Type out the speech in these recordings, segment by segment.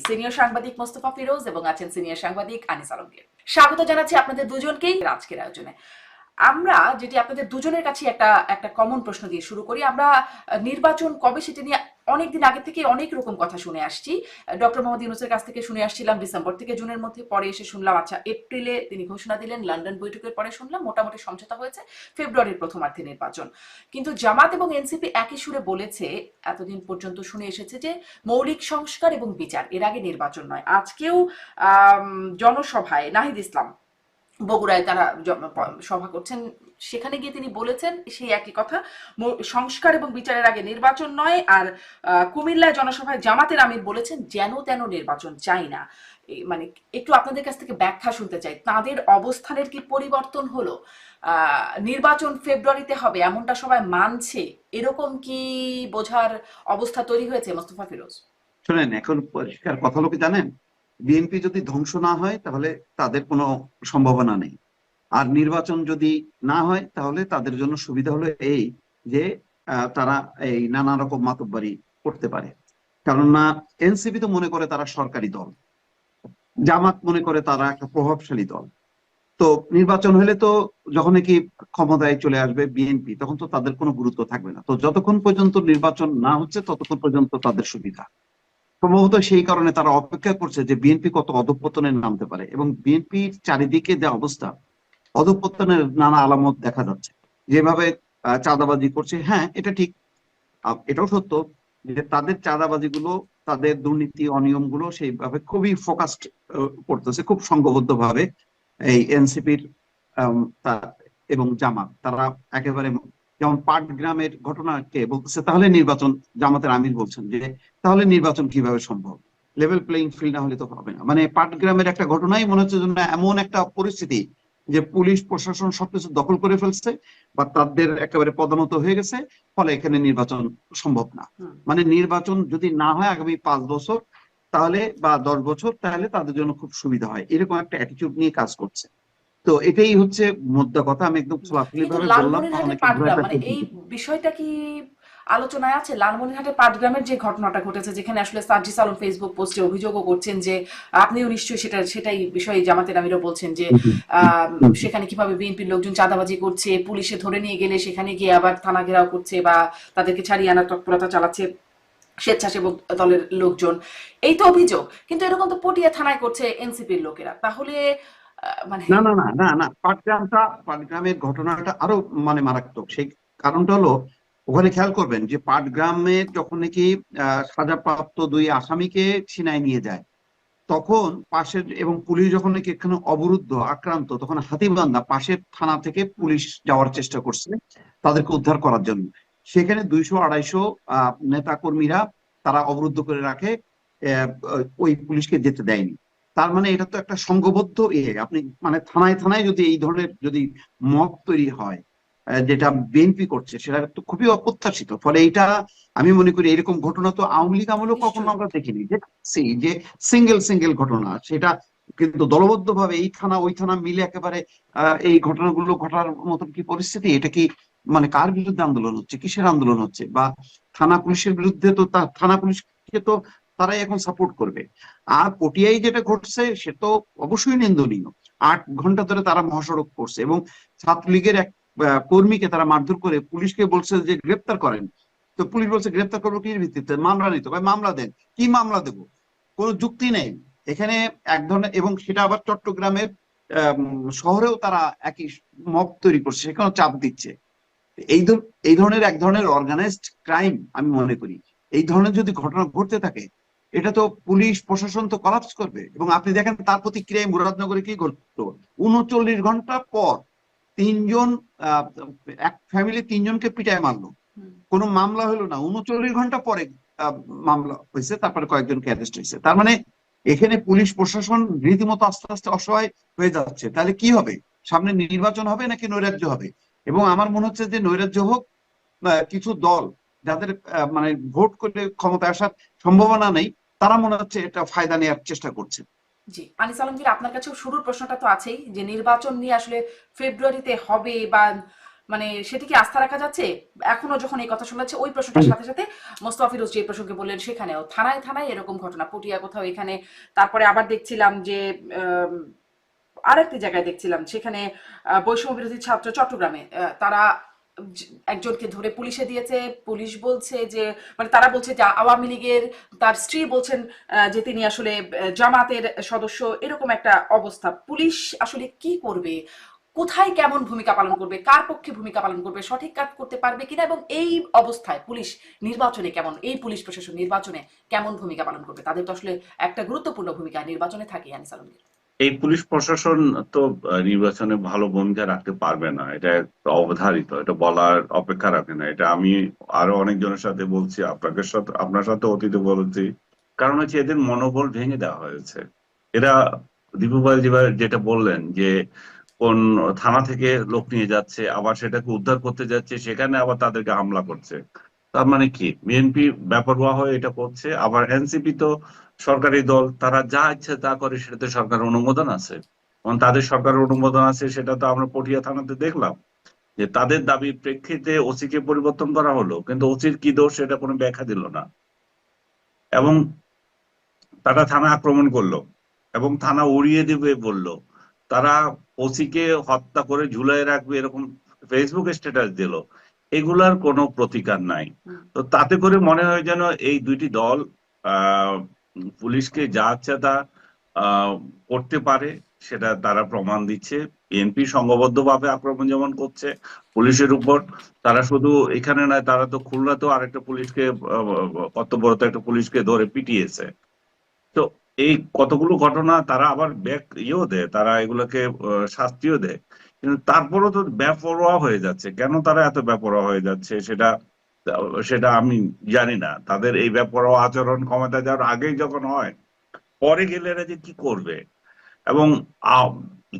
Senior সাংবাদিক মোস্তফা ফিরোজ এবং আছেন সিনিয়র সাংবাদিক আনিস আলমগীর। স্বাগত জানাচ্ছি আপনাদের দুজনকেই আজকের আয়োজনে। আমরা যেটি আপনাদের দুজনের কাছে একটা কমন প্রশ্ন দিয়ে শুরু করি। আমরা নির্বাচন কবে সেটা নিয়ে অনেকদিন আগে থেকে অনেক রকম কথা শুনে আসছি। ডক্টর মোহাম্মদ ইউনূসের কাছ থেকে শুনে আসছিলাম ডিসেম্বর থেকে জুনের মধ্যে, পরে এসে শুনলাম আচ্ছা এপ্রিলে তিনি ঘোষণা দিলেন, লন্ডন বৈঠকের পরে শুনলাম মোটামুটি সমঝোতা হয়েছে ফেব্রুয়ারির প্রথমার্ধে নির্বাচন। কিন্তু জামাত এবং এনসিপি একই সুরে বলেছে, এতদিন পর্যন্ত শুনে এসেছে যে মৌলিক সংস্কার এবং বিচার, এর আগে নির্বাচন নয়। আজকেও জনসভায় নাহিদ ইসলাম বগুড়ায় তারা সভা করছেন, সেখানে গিয়ে তিনি বলেছেন সেই একই কথা, সংস্কার এবং বিচারের আগে নির্বাচন নয়। আর কুমিল্লায় জনসভায় জামাতের আমির বলেছেন যেন তেন নির্বাচন চাই না। মানে একটু আপনাদের কাছ থেকে ব্যাখ্যা শুনতে চাই, তাদের অবস্থানের কি পরিবর্তন হলো? নির্বাচন ফেব্রুয়ারিতে হবে এমনটা সবাই মানছে, এরকম কি বোঝার অবস্থা তৈরি হয়েছে? মোস্তফা ফিরোজ শোনেন, এখন পরিষ্কার কথা হলো কি জানেন, বিএনপি যদি ধ্বংস না হয় তাহলে তাদের কোনো সম্ভাবনা নেই, আর নির্বাচন যদি না হয় তাহলে তাদের জন্য সুবিধা হলো এই যে তারা এই নানা রকম মাতব্বারি করতে পারে। কেননা এনসিপি তো মনে করে তারা সরকারি দল, জামাত মনে করে তারা একটা প্রভাবশালী দল। তো নির্বাচন হলে তো যখন কি ক্ষমতায় চলে আসবে বিএনপি, তখন তো তাদের কোনো গুরুত্ব থাকবে না। তো যতক্ষণ পর্যন্ত নির্বাচন না হচ্ছে ততক্ষণ পর্যন্ত তাদের সুবিধা। সম্ভবত সেই কারণে তারা অপেক্ষা করছে যে বিএনপি কত অধঃপতনে নামতে পারে, এবং বিএনপির চারিদিকে যে অবস্থা, অধঃপতনের নানা আলামত দেখা যাচ্ছে। যেভাবে চাঁদাবাজি করছে, হ্যাঁ এটা ঠিক, এটাও সত্য যে তাদের চাঁদাবাজি গুলো, তাদের দুর্নীতি অনিয়ম গুলো সেইভাবে খুবই ফোকাসড করতেছে, খুব সংঘবদ্ধ ভাবে এই এনসিপির এবং জামাত। তারা একেবারে যেমন পাটগ্রামের ঘটনাকে বলতেছে, তাহলে নির্বাচন, জামাতের আমির বলছেন যে তাহলে নির্বাচন কিভাবে সম্ভব, লেভেল প্লেইং ফিল্ড না হলে তো হবে না। মানে পাটগ্রামের একটা ঘটনাই মনে হচ্ছে যেন এমন একটা পরিস্থিতি যে পুলিশ প্রশাসন সবকিছু দখল করে ফেলছে বা তাদের একেবারে পদোন্নত হয়ে গেছে, ফলে এখানে নির্বাচন সম্ভব না। মানে নির্বাচন যদি না হয় আগামী 5 বছর তাহলে বা 10 বছর, তাহলে তাদের জন্য খুব সুবিধা হয়, এরকম একটা অ্যাটিটিউড নিয়ে কাজ করছে। তো এটাই হচ্ছে মোদ্দা কথা। আমি একদম খোলাখুলি ভাবে বললাম, অনেকে মানে এই বিষয়টা কি আলোচনায় আছে? লালমনিরহাটে পাটগ্রামের যে ঘটনাটা ঘটেছে, যেখানে আসলে সার্জিস আলম ফেসবুক পোস্টে অভিযোগও করছেন যে আপনিও নিশ্চয়ই সেটাই বিষয়ে জামাতের আমিরও বলছেন যে সেখানে কিভাবে বিএনপির লোকজন চাঁদাবাজি করছে, পুলিশে ধরে নিয়ে গেলে সেখানে গিয়ে আবার থানা ঘেরাও করছে বা তাদেরকে ছাড়িয়ে আনার তৎপরতা চালাচ্ছে স্বেচ্ছাসেবক দলের লোকজন, এই তো অভিযোগ। কিন্তু এরকম তো পটিয়া থানায় করছে এনসিপির লোকেরা, তাহলে মানে না না না না না পাটগ্রামের ঘটনাটা আরো মানে মারাত্মক। সেই কারণটা হলো, ওখানে খেয়াল করবেন যে পাটগ্রামে যখন নাকি সাজাপ্রাপ্ত 2 আসামিকে ছিনায় নিয়ে যায়, তখন পাশের এবং পুলিশ যখন নাকি এখানে অবরুদ্ধ আক্রান্ত, তখন হাতীবান্ধা পাশের থানা থেকে পুলিশ যাওয়ার চেষ্টা করছে তাদেরকে উদ্ধার করার জন্য। সেখানে 200-250 নেতা কর্মীরা তারা অবরুদ্ধ করে রাখে, ওই পুলিশকে যেতে দেয়নি। তার মানে এটা তো একটা সংঘবদ্ধ আপনি মানে থানায় থানায় যদি এই ধরনের যদি মব তৈরি হয়, যেটা বিএনপি করছে, সেটা তো খুবই অপ্রত্যাশিত। ফলে এটা আমি মনে করি এরকম ঘটনা তো আওয়ামী লীগ আমলেও কখনো আমরা দেখিনি, যে সিঙ্গেল সিঙ্গেল ঘটনা, সেটা কিন্তু দলবদ্ধ ভাবে এই থানা ওই থানা মিলে একেবারে এই ঘটনাগুলো ঘটার মতন কি পরিস্থিতি? এটা কি মানে কার বিরুদ্ধে আন্দোলন হচ্ছে, কিসের আন্দোলন হচ্ছে? বা থানা পুলিশের বিরুদ্ধে তো থানা পুলিশকে তো তারাই এখন সাপোর্ট করবে। আর পটিয়ায় যেটা ঘটছে সে তো অবশ্যই নিন্দনীয়। 8 ঘন্টা ধরে তারা মহাসড়ক করছে এবং ছাত্রলীগের এক কর্মীকে তারা মারধর করে পুলিশকে বলছে যে গ্রেপ্তার করেন। তো পুলিশ বলছে গ্রেপ্তার করবো কি ভিত্তিতে, মামলা নিতে ভাই, মামলা দেন। কি মামলা দেবো? কোনো যুক্তি নেই এখানে। এক ধরনের, এবং সেটা আবার চট্টগ্রামের শহরেও তারা একই মব তৈরি করছে, সেখানেও চাপ দিচ্ছে। এই ধরনের এক ধরনের অর্গানাইজড ক্রাইম আমি মনে করি। এই ধরনের যদি ঘটনা ঘটতে থাকে, এটা তো পুলিশ প্রশাসন তো কলাপস করবে। এবং আপনি দেখেন তার প্রতিক্রিয়ায় মুরাদনগরে কি ঘটতো, 39 ঘন্টা পর 3জন এক ফ্যামিলি 3জনকে পিটায় মারলো, কোনো মামলা হলো না। 39 ঘন্টা পরে মামলা হয়েছে, তারপরে কয়েকজনকে অ্যারেস্ট হয়েছে। তার মানে এখানে পুলিশ প্রশাসন রীতিমতো আস্তে আস্তে অসহায় হয়ে যাচ্ছে। তাহলে কি হবে? সামনে নির্বাচন হবে নাকি নৈরাজ্য হবে? এবং আমার মনে হচ্ছে যে নৈরাজ্য হোক, কিছু দল যাদের মানে ভোট করে ক্ষমতায় আসার সম্ভাবনা নেই, তারা মনে হচ্ছে এটা ফায়দা নেওয়ার চেষ্টা করছে। জি, আনিস আলমগীর, আপনার কাছেও শুরুর প্রশ্নটা তো আছেই যে নির্বাচন নিয়ে আসলে ফেব্রুয়ারিতে হবে বা মানে সেটি কি আস্থা রাখা যাচ্ছে? এখনো যখন এই কথা শোনা যাচ্ছে, ওই প্রশ্নটার সাথে সাথে মোস্তফা ফিরোজ যে প্রসঙ্গে বললেন, সেখানেও থানায় থানায় এরকম ঘটনা, পটিয়া কোথাও এখানে। তারপরে আবার দেখছিলাম যে আরেকটি জায়গায় দেখছিলাম, সেখানে বৈষম্য বিরোধী ছাত্র চট্টগ্রামে তারা একজনকে ধরে পুলিশে দিয়েছে। পুলিশ বলছে যে, মানে তারা বলছে যে আওয়ামী লীগের, তার স্ত্রী বলছেন যে তিনি আসলে জামাতের সদস্য, এরকম একটা অবস্থা। পুলিশ আসলে কি করবে, কোথায় কেমন ভূমিকা পালন করবে, কার পক্ষে ভূমিকা পালন করবে, সঠিক কাজ করতে পারবে কিনা, এবং এই অবস্থায় পুলিশ নির্বাচনে কেমন, এই পুলিশ প্রশাসন নির্বাচনে কেমন ভূমিকা পালন করবে? তাদের তো আসলে একটা গুরুত্বপূর্ণ ভূমিকা নির্বাচনে থাকে, আনিস আলমগীর। এই পুলিশ প্রশাসন তো নির্বাচনে ভালো ভূমিকা রাখতে পারবে না, এটা অবধারিত, এটা বলার অপেক্ষা রাখে না। এটা আমি আরো অনেকজনের সাথে বলছি, আপনার সাথে অতীতে বলেছি। কারণ হচ্ছে এদের মনোবল ভেঙে দেওয়া হয়েছে। এরা দীপু ভাই যেটা বললেন যে কোন থানা থেকে লোক নিয়ে যাচ্ছে, আবার সেটাকে উদ্ধার করতে যাচ্ছে, সেখানে আবার তাদেরকে হামলা করছে। তার মানে কি বিএনপি বেপরোয়া হয়ে এটা করছে? আবার এনসিপি তো সরকারি দল, তারা যা ইচ্ছে তা করে, সেটাতে সরকারের অনুমোদন আছে। এবং তাদের সরকারের অনুমোদন আছে, সেটা তো আমরা পটিয়া থানাতে দেখলাম যে তাদের দাবির প্রেক্ষিতে ওসি কে পরিবর্তন করা হলো, কিন্তু ওসির কি দোষ সেটা কোনো ব্যাখ্যা দিল না। এবং তারা থানা আক্রমণ করলো এবং থানা উড়িয়ে দিবে বললো। তারা ওসি কে হত্যা করে ঝুলাই রাখবে এরকম ফেসবুক স্ট্যাটাস দিল। এগুলার কোনো প্রতিকার নাই। তো তাতে করে মনে হয় যেন এই দুইটি দল আহ পুলিশকে যা ইচ্ছা তা আহ করতে পারে, সেটা তারা প্রমাণ দিচ্ছে। বিএনপি সংঘবদ্ধভাবে আক্রমণ যেমন করছে পুলিশের উপর, তারা শুধু এখানে নয়, তারা তো খুলনাতেও আরেকটা পুলিশকে কর্তব্যরত একটা পুলিশকে ধরে পিটিয়েছে। তো এই কতগুলো ঘটনা তারা আবার ব্যাক ইয়েও দেয়, তারা এগুলোকে শাস্তিও দেয়। কিন্তু তারপরও তো বেপরোয়া হয়ে যাচ্ছে। কেন তারা এত বেপরোয়া হয়ে যাচ্ছে সেটা সেটা আমি জানি না। তাদের এই বেপরোয়া আচরণ ক্ষমতা যাওয়ার আগেই যখন হয়, পরে গেলে এরা যে কি করবে। এবং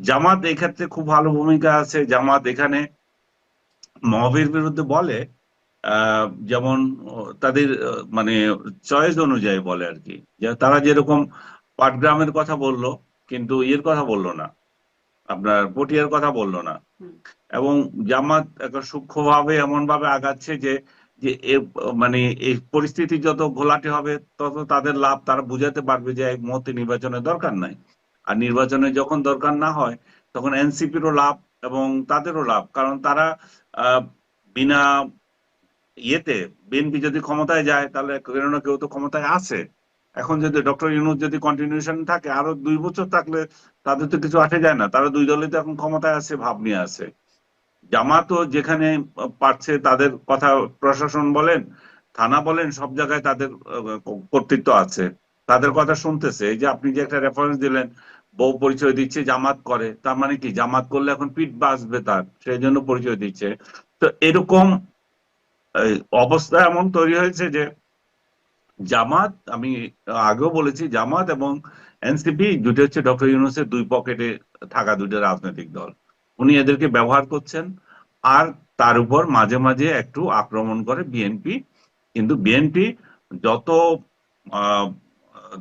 জামাত এক্ষেত্রে খুব ভালো ভূমিকা আছে। জামাত এখানে মবের বিরুদ্ধে বলে যেমন তাদের মানে চয়েস অনুযায়ী বলে আর কি। যে তারা যেরকম পাটগ্রামের কথা বললো, কিন্তু ইয়ের কথা বললো না, আপনার পটিয়ার কথা বললো না। এবং জামাত একটা সূক্ষ্মভাবে এমন ভাবে আগাচ্ছে যে যে মানে এই পরিস্থিতি যত ঘোলাটে হবে তত তাদের লাভ। তারা বুঝাতে পারবে যে এই মুহূর্তে নির্বাচনের দরকার নাই। আর নির্বাচনে যখন দরকার না হয় তখন এনসিপিরও লাভ এবং তাদেরও লাভ। কারণ তারা বিনা ইয়েতে বিএনপি যদি ক্ষমতায় যায়, তাহলে কেউ না কেউ তো ক্ষমতায় আছে। এখন যদি ডক্টর ইউনূস যদি কন্টিনিউশন থাকে আরো 2 বছর থাকলে, তাদের তো কিছু আসে যায় না। তারা দুই দলই তো এখন ক্ষমতায় আছে, ভাব নিয়ে আছে। জামাতও যেখানে পারছে তাদের কথা, প্রশাসন বলেন থানা বলেন, সব জায়গায় তাদের কর্তৃত্ব আছে, তাদের কথা শুনতেছে। এই যে আপনি যে একটা রেফারেন্স দিলেন, বউ পরিচয় দিচ্ছে জামাত করে, তার মানে কি জামাত করলে এখন পিঠ বাঁচবে তার, সেই জন্য পরিচয় দিচ্ছে। তো এরকম অবস্থা এমন তৈরি হয়েছে যে জামাত, আমি আগেও বলেছি, জামাত এবং এনসিপি দুটো হচ্ছে ডক্টর ইউনূসের দুই পকেটে থাকা দুটো রাজনৈতিক দল। উনি এদেরকে ব্যবহার করছেন। আর তার উপর মাঝে মাঝে একটু আক্রমণ করে বিএনপি। কিন্তু বিএনপি যত আহ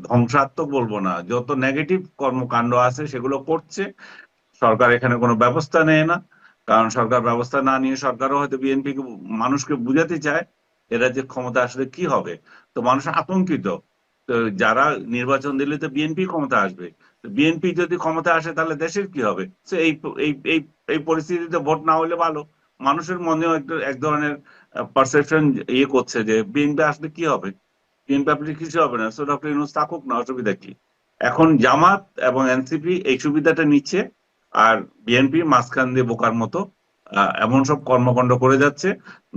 ধ্বংসাত্মক বলবো না, যত নেগেটিভ কর্মকাণ্ড আছে সেগুলো করছে, সরকার এখানে কোনো ব্যবস্থা নেয় না। কারণ সরকার ব্যবস্থা না নিয়ে সরকারও হয়তো বিএনপি কে, মানুষকে বুঝাতে চায় এরা যে ক্ষমতা আসলে কি হবে। তো মানুষ আতঙ্কিত। তো যারা নির্বাচন দিলে তো বিএনপি ক্ষমতা আসবে, বিএনপি যদি ক্ষমতা আসে তাহলে দেশের কি হবে। তো এই এই এই পরিস্থিতিতে ভোট না হলে ভালো। মানুষের মনেও এক ধরনের পারসেপশন ইয়ে করছে যে বিএনপি আসলে কি হবে, বিএনপি আসলে কিছু হবে না, সো ডক্টর ইউনূস থাকুক না, অসুবিধা কি। এখন জামাত এবং এনসিপি এই সুবিধাটা নিচ্ছে, আর বিএনপি মাঝখান দিয়ে বোকার মতো এমন সব কর্মকাণ্ড করে যাচ্ছে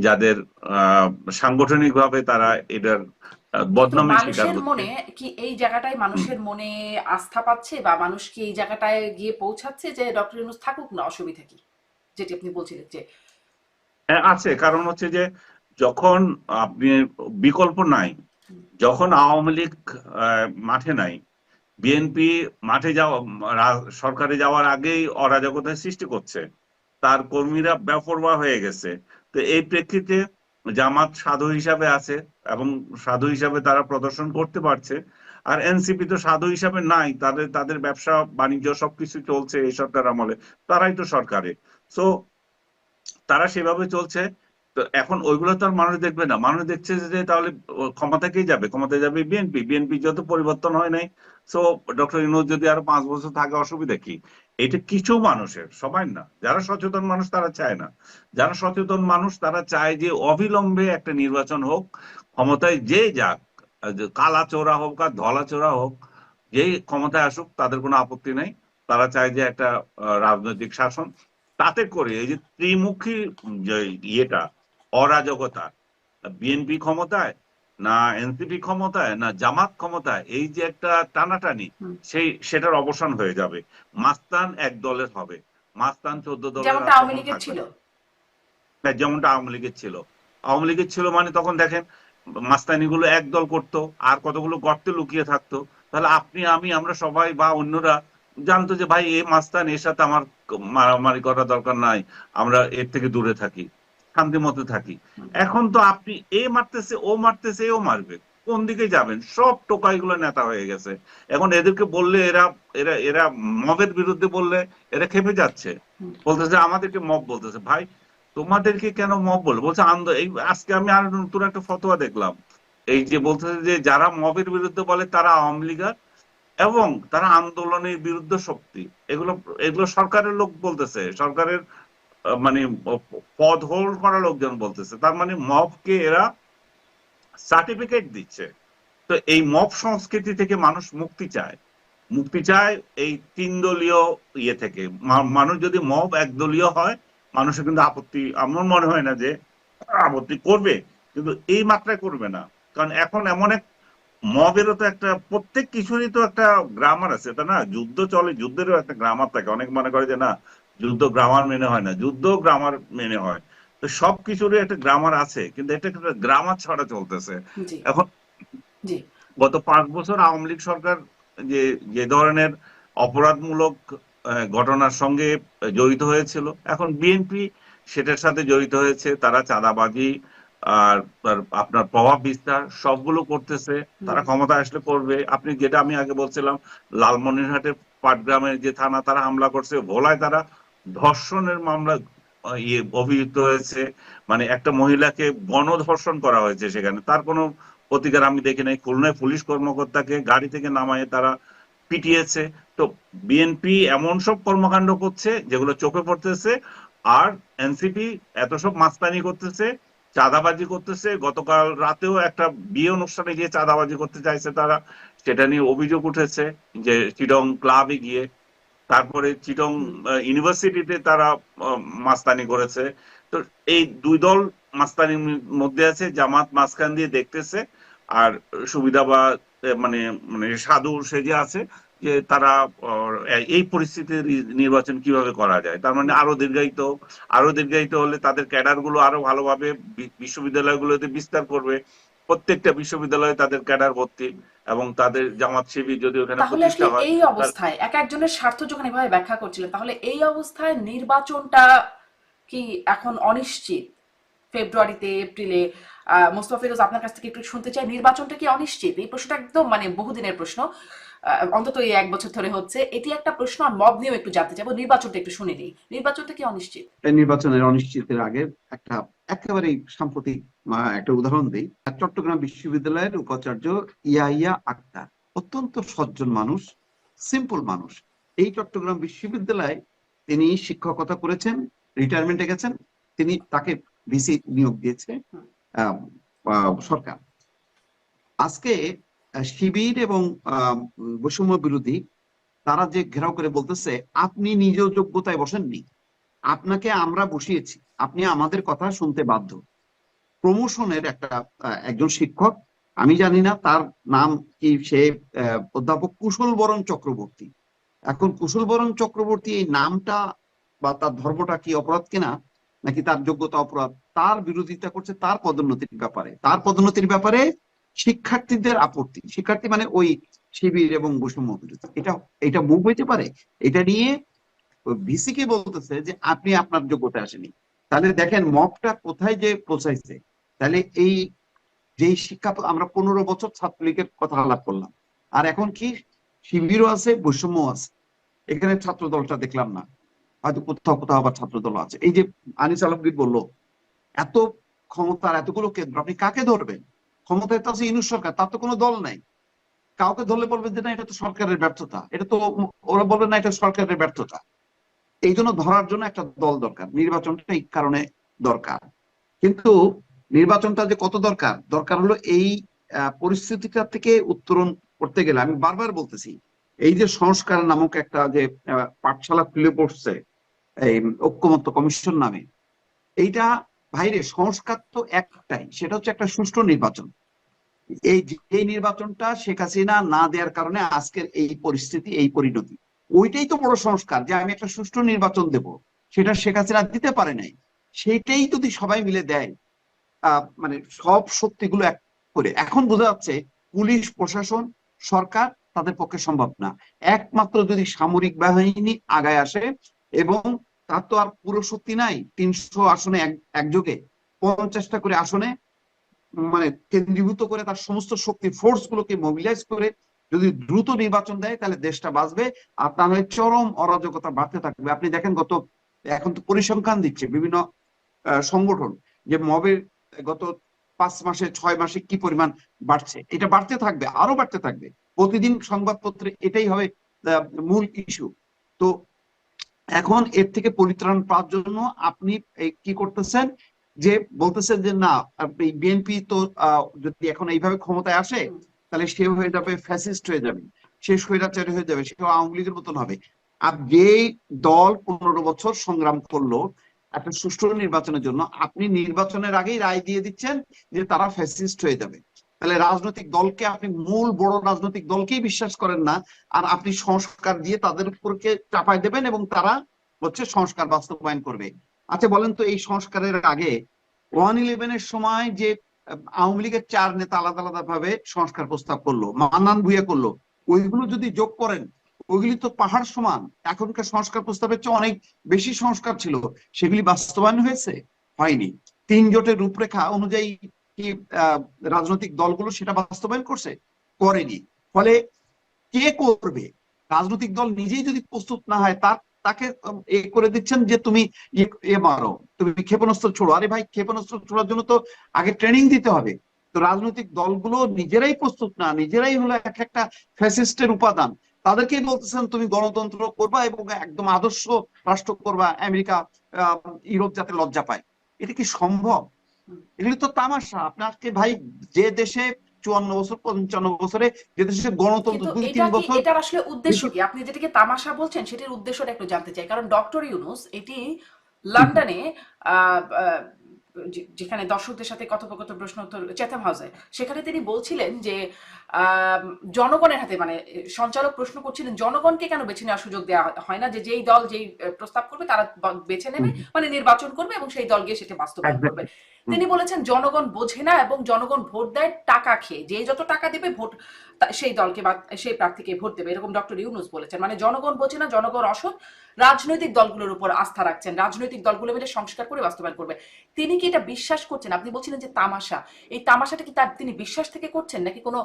যাদের সাংগঠনিক ভাবে তারা এটার কিন্তু বদনামের শিকার মানুষের হচ্ছে। মনে কি এই জায়গাটায়, হুম। মানুষের মনে আস্থা পাচ্ছে, বা মানুষ কি এই জায়গাটায় গিয়ে পৌঁছাচ্ছে যে ডক্টর ইউনূস থাকুক না, অসুবিধা কি, যেটি আপনি বলছিলেন যে? হ্যাঁ আছে। কারণ হচ্ছে যে যখন আপনি বিকল্প নাই, যখন আওয়ামী লীগ মাঠে নাই, বিএনপি মাঠে যাওয়া, সরকারে যাওয়ার আগেই অরাজকতার সৃষ্টি করছে, তার কর্মীরা বেপরোয়া হয়ে গেছে। তো এই প্রেক্ষিতে জামাত সাধু হিসাবে আছে এবং সাধু হিসাবে তারা প্রদর্শন করতে পারছে। আর এনসিপি তো সাধু হিসাবে নাই, তাদের তাদের ব্যবসা বাণিজ্য সবকিছু চলছে এই সরকার আমলে, তারাই তো সরকারে। সো তারা সেভাবে চলছে। তো এখন ওইগুলো তো আর মানুষ দেখবে না, মানুষ দেখছে যে তাহলে ক্ষমতাকেই যাবে, ক্ষমতায় যাবে বিএনপি, বিএনপি যত পরিবর্তন হয় নাই। সো ডক্টর ইউনূস যদি আরো 5 বছর থাকে অসুবিধা কি? এটা কিছু মানুষের, সবাই না, যারা সচেতন মানুষ তারা চায় না। যারা সচেতন মানুষ তারা চায় যে অবিলম্বে একটা নির্বাচন হোক, ক্ষমতায় যে যাক, যে কালা চোরা হোক আর ধলা চোরা হোক, যেই ক্ষমতায় আসুক তাদের কোনো আপত্তি নেই। তারা চায় যে একটা রাজনৈতিক শাসন, তাতে করে এই যে ত্রিমুখী যে ইয়েটা, অরাজকতা, বিএনপি ক্ষমতায় না, এনসিপি ক্ষমতায় না, জামাত ক্ষমতায়, এই যে একটা টানাটানি, হুম। সেটার অবসান হয়ে যাবে। মাস্তান এক দলের হবে, মাস্তান 14 দলের যেমনটা আর আওয়ামী তখন লীগের থাকবে ছিল। না। হ্যাঁ, যেমনটা আওয়ামী লীগের ছিল। আওয়ামী লীগের ছিল মানে তখন দেখেন মাস্তানি গুলো একদল করতো আর কতগুলো গর্তে লুকিয়ে থাকতো। তাহলে আপনি আমি আমরা সবাই বা অন্যরা জানতো যে ভাই এই মাস্তান, এর সাথে আমার মারামারি করার দরকার নাই, আমরা এর থেকে দূরে থাকি, শান্তি মতো থাকি। হুম। এখন তো আপনি এ মারতেছে, ও মারতেছে, এও মারবে, কোন দিকে যাবেন? সব টোকাইগুলো নেতা হয়ে গেছে। এখন এদেরকে বললে এরা এরা এরা মবের বিরুদ্ধে বললে এরা খেপে যাচ্ছে, হুম। বলতেছে আমাদেরকে মব বলতেছে। ভাই তোমাদেরকে কেন মব বলে বলছে? এই আজকে আমি আর নতুন একটা ফতোয়া দেখলাম, এই যে বলতেছে যে যারা মবের বিরুদ্ধে বলে তারা আওয়ামী লীগার এবং তারা আন্দোলনের বিরুদ্ধে শক্তি। এগুলো এগুলো সরকারের লোক বলতেছে, সরকারের মানে পদ হোল্ড করা লোকজন বলতেছে। তার মানে মবকে এরা সার্টিফিকেট দিচ্ছে। তো এই মব সংস্কৃতি থেকে মানুষ মুক্তি চায়, মুক্তি চায় এই 3 দলীয় ইয়ে থেকে। মানুষ যদি মব একদলীয় হয়, মানুষের কিন্তু আপত্তি, আমার মনে হয় না যে আপত্তি করবে, কিন্তু এই মাত্রায় করবে না। কারণ এখন এমন এক মবেরও তো একটা, প্রত্যেক কিছুরই তো একটা গ্রামার আছে, তা না? যুদ্ধ চলে, যুদ্ধেরও একটা গ্রামার থাকে। অনেক মনে করে যে না, যুদ্ধ গ্রামার মেনে হয় না, যুদ্ধ গ্রামার মেনে হয়। তো সব কিছুরই একটা গ্রামার আছে, কিন্তু এটা একটা গ্রামার ছাড়া চলতেছে জি। এখন। জি। গত 5 বছর আওয়ামী লীগ সরকার যে যে ধরনের অপরাধমূলক ঘটনার সঙ্গে জড়িত হয়েছিল, এখন বিএনপি সেটার সাথে জড়িত হয়েছে। তারা চাঁদাবাজি আর আর আপনার প্রভাব বিস্তার সবগুলো করতেছে। হুম। তারা ক্ষমতা আসলে করবে। আপনি যেটা আমি আগে বলছিলাম, লালমনিরহাটের পাটগ্রামের যে থানা তারা হামলা করছে, ভোলায় তারা ধর্ষণের মামলা অভিযুক্ত হয়েছে। মানে একটা মহিলাকে গণধর্ষণ করা হয়েছে সেখানে, তার কোনো প্রতিকার আমি দেখি নাই। খুলনায় পুলিশ কর্মকর্তাকে গাড়ি থেকে নামায় তারা পিটিয়েছে। তো বিএনপি এমন সব কর্মকাণ্ড করছে যেগুলো চোখে পড়তেছে। আর এনসিপি এত সব মাস্তানি করতেছে, চাঁদাবাজি করতেছে। গতকাল রাতেও একটা বিয়ে অনুষ্ঠানে গিয়ে চাঁদাবাজি করতে চাইছে তারা, সেটা নিয়ে অভিযোগ উঠেছে যে চিটং ক্লাবে গিয়ে। তারপরে চিটং হুম। ইউনিভার্সিটিতে তারা মাস্তানি করেছে। তো এই দুই দল মাস্তানির মধ্যে আছে, জামাত মাঝখান দিয়ে দেখতেছে আর সুবিধা বা মানে মানে সাধু সেজে আছে যে তারা এই পরিস্থিতির নির্বাচন কিভাবে করা যায়। তার মানে হুম। আরো দীর্ঘায়িত, আরো দীর্ঘায়িত হলে তাদের ক্যাডার গুলো আরো ভালোভাবে বিশ্ববিদ্যালয়গুলোতে বিস্তার করবে। প্রত্যেকটা বিশ্ববিদ্যালয়ে তাদের ক্যাডার ভর্তি এবং তাদের জামাত শিবির যদি ওখানে তাহলে আসলে প্রতিষ্ঠা হয়। এই অবস্থায় এক একজনের স্বার্থ যখন এভাবে ব্যাখ্যা করছিলেন, তাহলে এই অবস্থায় নির্বাচনটা কি এখন অনিশ্চিত? ফেব্রুয়ারিতে, এপ্রিলে মোস্তফা ফিরোজ, আপনার কাছ থেকে একটু শুনতে চাই, নির্বাচনটা কি অনিশ্চিত? এই প্রশ্নটা একদম মানে বহুদিনের প্রশ্ন, অন্তত এই 1 বছর ধরে হচ্ছে এটি একটা প্রশ্ন। আর মব নিয়েও একটু জানতে চাবো, নির্বাচনটা একটু শুনে নিই, নির্বাচনটা কি অনিশ্চিত? এই নির্বাচনের অনিশ্চিতের আগে একটা একেবারেই সাম্প্রতিক একটা উদাহরণ দিই। চট্টগ্রাম বিশ্ববিদ্যালয়ের উপাচার্য ইয়াহিয়া আক্তার অত্যন্ত সজ্জন মানুষ, সিম্পল মানুষ। এই চট্টগ্রাম বিশ্ববিদ্যালয়ে তিনি শিক্ষকতা করেছেন, রিটায়ারমেন্টে গেছেন। তাকে ভিসি নিয়োগ দিয়েছে আহ, সরকার। আজকে শিবির এবং বৈষম্য বিরোধী তারা যে ঘেরাও করে বলতেছে আপনি নিজেও যোগ্যতায় বসেননি, আপনাকে আমরা বসিয়েছি, আপনি আমাদের কথা শুনতে বাধ্য। প্রমোশনের একজন শিক্ষক, আমি জানি না তার নাম কি, সে অধ্যাপক কুশল বরণ চক্রবর্তী। এখন কুশল বরণ চক্রবর্তী এই নামটা বা তার ধর্মটা কি অপরাধ কিনা, নাকি তার যোগ্যতা অপরাধ, তার বিরোধিতা করছে তার পদোন্নতির ব্যাপারে। তার পদোন্নতির ব্যাপারে শিক্ষার্থীদের আপত্তি, শিক্ষার্থী মানে ওই শিবির এবং বৈষম্য বিরোধী। এটা এটা মুভ হইতে পারে? এটা নিয়ে ভিসি কে বলতেছে যে আপনি আপনার যোগ্যতা আসেনি। তাহলে দেখেন মবটা কোথায় যে পৌঁছাইছে। তাহলে এই যে শিক্ষা, আমরা 15 বছর ছাত্রলীগের কথা আলাপ করলাম, আর এখন কি শিবিরও আছে, বৈষম্য আছে, এখানে ছাত্র দলটা দেখলাম না। হয়তো কোথাও কোথাও আবার ছাত্রদল আছে। এই যে আনিস আলমগীর বললো, এত ক্ষমতার এতগুলো কেন্দ্র, আপনি কাকে ধরবেন? ক্ষমতায় তো আছে ইউনূস সরকার, তার তো কোনো দল নাই। কাউকে ধরলে বলবেন যে না এটা তো সরকারের ব্যর্থতা, এটা তো ওরা বলবে না এটা সরকারের ব্যর্থতা। এই জন্য ধরার জন্য একটা দল দরকার, নির্বাচনটা এই কারণে দরকার। কিন্তু নির্বাচনটা যে কত দরকার, দরকার হলো এই পরিস্থিতিটা থেকে উত্তরণ করতে গেলে আমি বারবার বলতেছি, এই যে সংস্কার নামক একটা যে পাঠশালা খুলে পড়ছে এই ঐক্যমত্য কমিশন নামে, এইটা ভাইরে সংস্কার তো একটাই, সেটা হচ্ছে একটা সুষ্ঠু নির্বাচন। এই নির্বাচনটা শেখ হাসিনা না দেওয়ার কারণে আজকের এই পরিস্থিতি, এই পরিণতি। ওইটাই তো বড় সংস্কার, যে আমি একটা সুষ্ঠু নির্বাচন দেব, সেটা শেখ হাসিনা দিতে পারে নাই। সেইটাই যদি সবাই মিলে দেয়, মানে সব শক্তিগুলো এক করে, এখন বোঝা যাচ্ছে পুলিশ প্রশাসন সরকার তাদের পক্ষে সম্ভব না। একমাত্র যদি সামরিক বাহিনী আগায় আসে, এবং তার তো আর পুরো শক্তি নাই, 300 আসনে একযোগে 50টা করে আসনে মানে কেন্দ্রীভূত করে তার সমস্ত শক্তি ফোর্স গুলোকে মোবিলাইজ করে যদি দ্রুত নির্বাচন দেয়, তাহলে দেশটা বাঁচবে। আর তা নয় চরম অরাজকতা বাড়তে থাকবে। আপনি দেখেন এখন তো পরিসংখ্যান দিচ্ছে বিভিন্ন সংগঠন, যে মবের গত 5 মাসে 6 মাসে কি পরিমাণ বাড়ছে। এটা বাড়তে থাকবে, আরো বাড়তে থাকবে। প্রতিদিন সংবাদপত্রে এটাই হবে মূল ইস্যু। তো এখন এর থেকে পরিত্রাণ পাওয়ার জন্য আপনি কি করতেছেন, যে বলতেছেন যে না, বিএনপি তো যদি এখন এইভাবে ক্ষমতায় আসে, তাহলে সে হয়ে যাবে ফ্যাসিস্ট, হয়ে যাবে, সে স্বৈরাচারী হয়ে যাবে, সে আওয়ামী লীগের মতন হবে। আর যে দল 15 বছর সংগ্রাম করলো একটা সুষ্ঠু নির্বাচনের জন্য, আপনি নির্বাচনের আগেই রায় দিয়ে দিচ্ছেন যে তারা ফ্যাসিস্ট হয়ে যাবে। তাহলে রাজনৈতিক দলকে আপনি, মূল বড় রাজনৈতিক দলকেই বিশ্বাস করেন না, আর আপনি সংস্কার দিয়ে তাদের উপরকে চাপাই দেবেন এবং তারা হচ্ছে সংস্কার বাস্তবায়ন করবে। আচ্ছা বলেন তো, এই সংস্কারের আগে 1/11-এর সময় যে আওয়ামী লীগের 4 নেতা আলাদা আলাদা ভাবে সংস্কার প্রস্তাব করলো, মান্নান ভুঁইয়া করলো, ওইগুলো যদি যোগ করেন, ওইগুলি তো পাহাড় সমান। এখনকার সংস্কার প্রস্তাবের চেয়ে অনেক বেশি সংস্কার ছিল, সেগুলি বাস্তবায়ন হয়েছে? হয়নি। 3 জোটের রূপরেখা অনুযায়ী কি রাজনৈতিক দলগুলো সেটা বাস্তবায়ন করছে? করেনি। ফলে কে করবে? রাজনৈতিক দল নিজেই যদি প্রস্তুত না হয়, তাকে এ করে দিচ্ছেন যে তুমি মারো, তুমি ক্ষেপণাস্ত্র ছোড়ো। আরে ভাই, ক্ষেপণাস্ত্র ছোড়ার জন্য তো আগে ট্রেনিং দিতে হবে। তো রাজনৈতিক দলগুলো নিজেরাই প্রস্তুত না, নিজেরাই হলো একটা ফ্যাসিস্টের উপাদান। তাদেরকেই বলতেছেন তুমি গণতন্ত্র করবা এবং একদম আদর্শ রাষ্ট্র করবা, আমেরিকা ইউরোপ যাতে লজ্জা পায়। এটা কি সম্ভব? এগুলি তো তামাশা। আপনাকে ভাই, যে দেশে 54 বছর 55 বছরে, যে দেশে গণতন্ত্র কিন্তু 2-3 বছর এটার আসলে উদ্দেশ্য বেশি। কি? আপনি যেটাকে তামাশা বলছেন সেটির উদ্দেশ্যটা একটু জানতে চাই। কারণ ডক্টর ইউনূস এটি লন্ডনে যেখানে দর্শকদের সাথে কথোপকথন প্রশ্ন উত্তর চ্যাথাম হাউসে, সেখানে তিনি বলছিলেন যে জনগণের হাতে, মানে সঞ্চালক প্রশ্ন করছিলেন জনগণকে কেন বেছে নেওয়ার সুযোগ দেওয়া হয় না, যে যেই দল যেই প্রস্তাব করবে তারা বেছে নেবে, মানে নির্বাচন করবে এবং সেই দল গিয়ে সেটা বাস্তবায়ন করবে। তিনি বলেছেন জনগণ বোঝে না এবং জনগণ ভোট দেয় টাকা খেয়ে, যে যত টাকা দেবে ভোট সেই দলকে বা সেই প্রার্থীকে ভোট দেবে, এরকম ডক্টর ইউনূস বলেছেন। মানে জনগণ বোঝে না, জনগণ অসৎ, রাজনৈতিক দলগুলোর উপর আস্থা রাখছেন, রাজনৈতিক দলগুলো মিলে সংস্কার করে বাস্তবায়ন করবে। তিনি কি এটা বিশ্বাস করছেন? আপনি বলছিলেন যে তামাশা, এই তামাশাটা কি তার তিনি বিশ্বাস থেকে করছেন, নাকি কোনো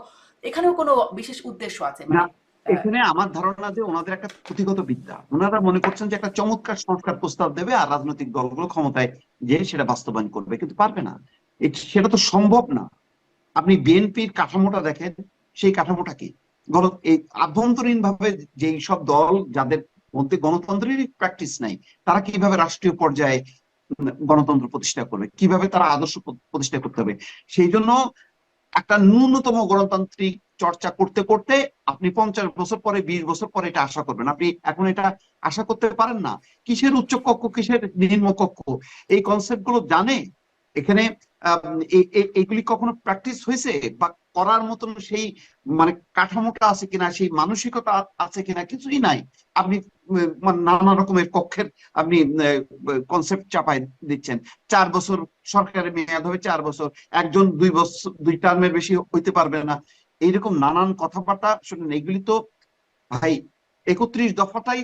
এখানেও কোনো বিশেষ উদ্দেশ্য আছে? না, মানে এখানে আমার ধারণা যে ওনাদের একটা পুঁথিগত বিদ্যা। ওনারা মনে করছেন যে একটা চমৎকার সংস্কার প্রস্তাব দেবে আর রাজনৈতিক দলগুলো ক্ষমতায় যে সেটা বাস্তবায়ন করবে, কিন্তু পারবে না। সেটা তো সম্ভব না। আপনি বিএনপির কাঠামোটা দেখেন, সেই কাঠামোটা কি এই আভ্যন্তরীণ ভাবে যেই সব দল যাদের মধ্যে গণতন্ত্রের প্র্যাকটিস নাই, তারা কিভাবে রাষ্ট্রীয় পর্যায়ে গণতন্ত্র প্রতিষ্ঠা করবে, কিভাবে তারা আদর্শ প্রতিষ্ঠা করতে হবে। সেই জন্য একটা ন্যূনতম গণতান্ত্রিক চর্চা করতে করতে আপনি 50 বছর পরে, 20 বছর পরে এটা আশা করবেন। আপনি এখন এটা আশা করতে পারেন না। কিসের উচ্চ কক্ষ, কিসের নিম্ন কক্ষ, এই কনসেপ্ট গুলো জানে এখানে এইগুলি কখনো প্র্যাকটিস হয়েছে বা করার মতন সেই মানে কাঠামোটা আছে কিনা, সেই মানসিকতা আছে কিনা, কিছুই নাই। আপনি নানা রকমের কক্ষের আপনি কনসেপ্ট চাপাই দিচ্ছেন। 4 বছর সরকারের মেয়াদ হবে, 4 বছর, একজন 2 বছর 2 টার্মের বেশি হইতে পারবে না, এইরকম নানান কথাবার্তা শুনেন। এগুলি তো ভাই 31 দফাটাই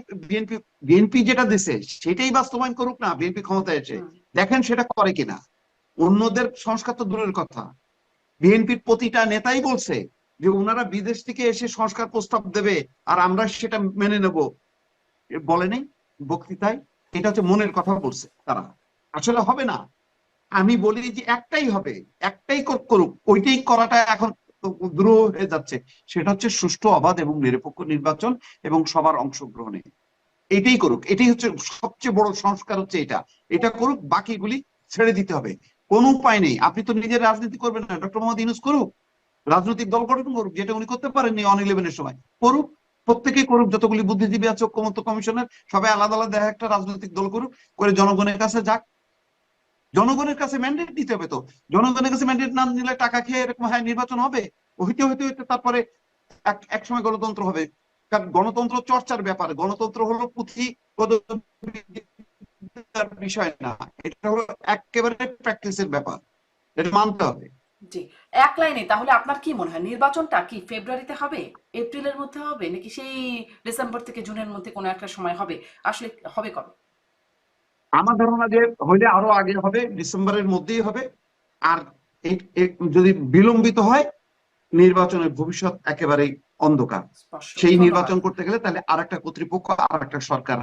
বিএনপি যেটা দিছে সেটাই বাস্তবায়ন করুক না বিএনপি ক্ষমতায় এসে, দেখেন সেটা করে কিনা। অন্যদের সংস্কার তো দূরের কথা, বিএনপির প্রতিটা নেতাই বলছে যে ওনারা বিদেশ থেকে এসে সংস্কার প্রস্তাব দেবে আর আমরা সেটা মেনে নেব। বলে নেই বক্তৃতায়? এটা হচ্ছে মনের কথা বলছে তারা, আসলে হবে না। আমি বলি যে একটাই হবে, একটাই করুক, ওইটাই করাটা এখন দ্রুহ হয়ে যাচ্ছে। সেটা হচ্ছে সুষ্ঠু, অবাধ এবং নিরপেক্ষ নির্বাচন এবং সবার অংশগ্রহণে। এটাই করুক, এটাই হচ্ছে সবচেয়ে বড় সংস্কার, হচ্ছে এটা। এটা করুক, বাকিগুলি ছেড়ে দিতে হবে। কোনো উপায় নেই। আপনি তো নিজের রাজনীতি করবেন না, ডক্টর মোহাম্মদ ইউনূস করুক, রাজনৈতিক দল গঠন করুক, যেটা উনি করতে পারেননি অন-11-এর সময়, করুক। প্রত্যেকেই করুক, যতগুলি বুদ্ধিজীবী আছে ঐক্যমত্য কমিশনের, সবাই আলাদা আলাদা একটা রাজনৈতিক দল করুক, করে জনগণের কাছে যাক। জনগণের কাছে ম্যান্ডেট দিতে হবে। তো জনগণের কাছে ম্যান্ডেট না নিলে টাকা খেয়ে এরকম হ্যাঁ নির্বাচন হবে, হইতে হইতে হইতে তারপরে এক সময় গণতন্ত্র হবে। কারণ গণতন্ত্র চর্চার ব্যাপার, গণতন্ত্র হলো পুঁথি বিষয় না, এটা হলো একেবারে প্র্যাকটিসের ব্যাপার, এটা মানতে হবে। জি, এক লাইনে তাহলে আপনার কি মনে হয় নির্বাচনটা কি ফেব্রুয়ারিতে হবে, এপ্রিলের মধ্যে হবে, নাকি সেই ডিসেম্বর থেকে জুনের মধ্যে কোনো একটা সময় হবে? আসলে হবে কবে? আমার ধারণা যে হইলে আরো আগে হবে, ডিসেম্বরের মধ্যেই হবে। আর যদি বিলম্বিত হয়, নির্বাচনের ভবিষ্যৎ একেবারেই অন্ধকার। স্পষ্ট। সেই ধন্যবাদ। নির্বাচন করতে গেলে তাহলে আর একটা কর্তৃপক্ষ, আর একটা সরকার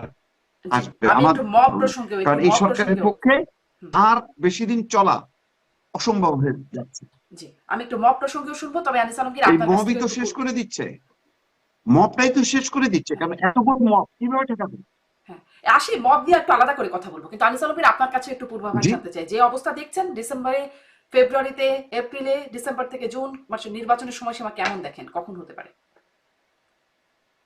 জি, আসবে আমি আমার একটু মব ধারণা। প্রসঙ্গেও কারণ এই সরকারের পক্ষে হুম, আর বেশি দিন চলা অসম্ভব হয়ে যাচ্ছে। জি, আমি একটু মব প্রসঙ্গেও শুনবো, তবে আনিস আলমগীর এই আপনার কাছ মবই থেকে তো একটু শেষ করে দিচ্ছে, মবটাই তো শেষ করে দিচ্ছে। কারণ এত বড় মব কিভাবে ঠেকাবে? হ্যাঁ, আসি মব দিয়ে একটু আলাদা করে কথা বলবো, কিন্তু আনিস আলমগীর আপনার কাছে একটু পূর্বাভাস জি, জানতে চাই। যে অবস্থা দেখছেন ডিসেম্বরে, ফেব্রুয়ারিতে, এপ্রিলে, ডিসেম্বর থেকে জুন মাসে নির্বাচনের সময়সীমা কেমন দেখেন, কখন হতে পারে?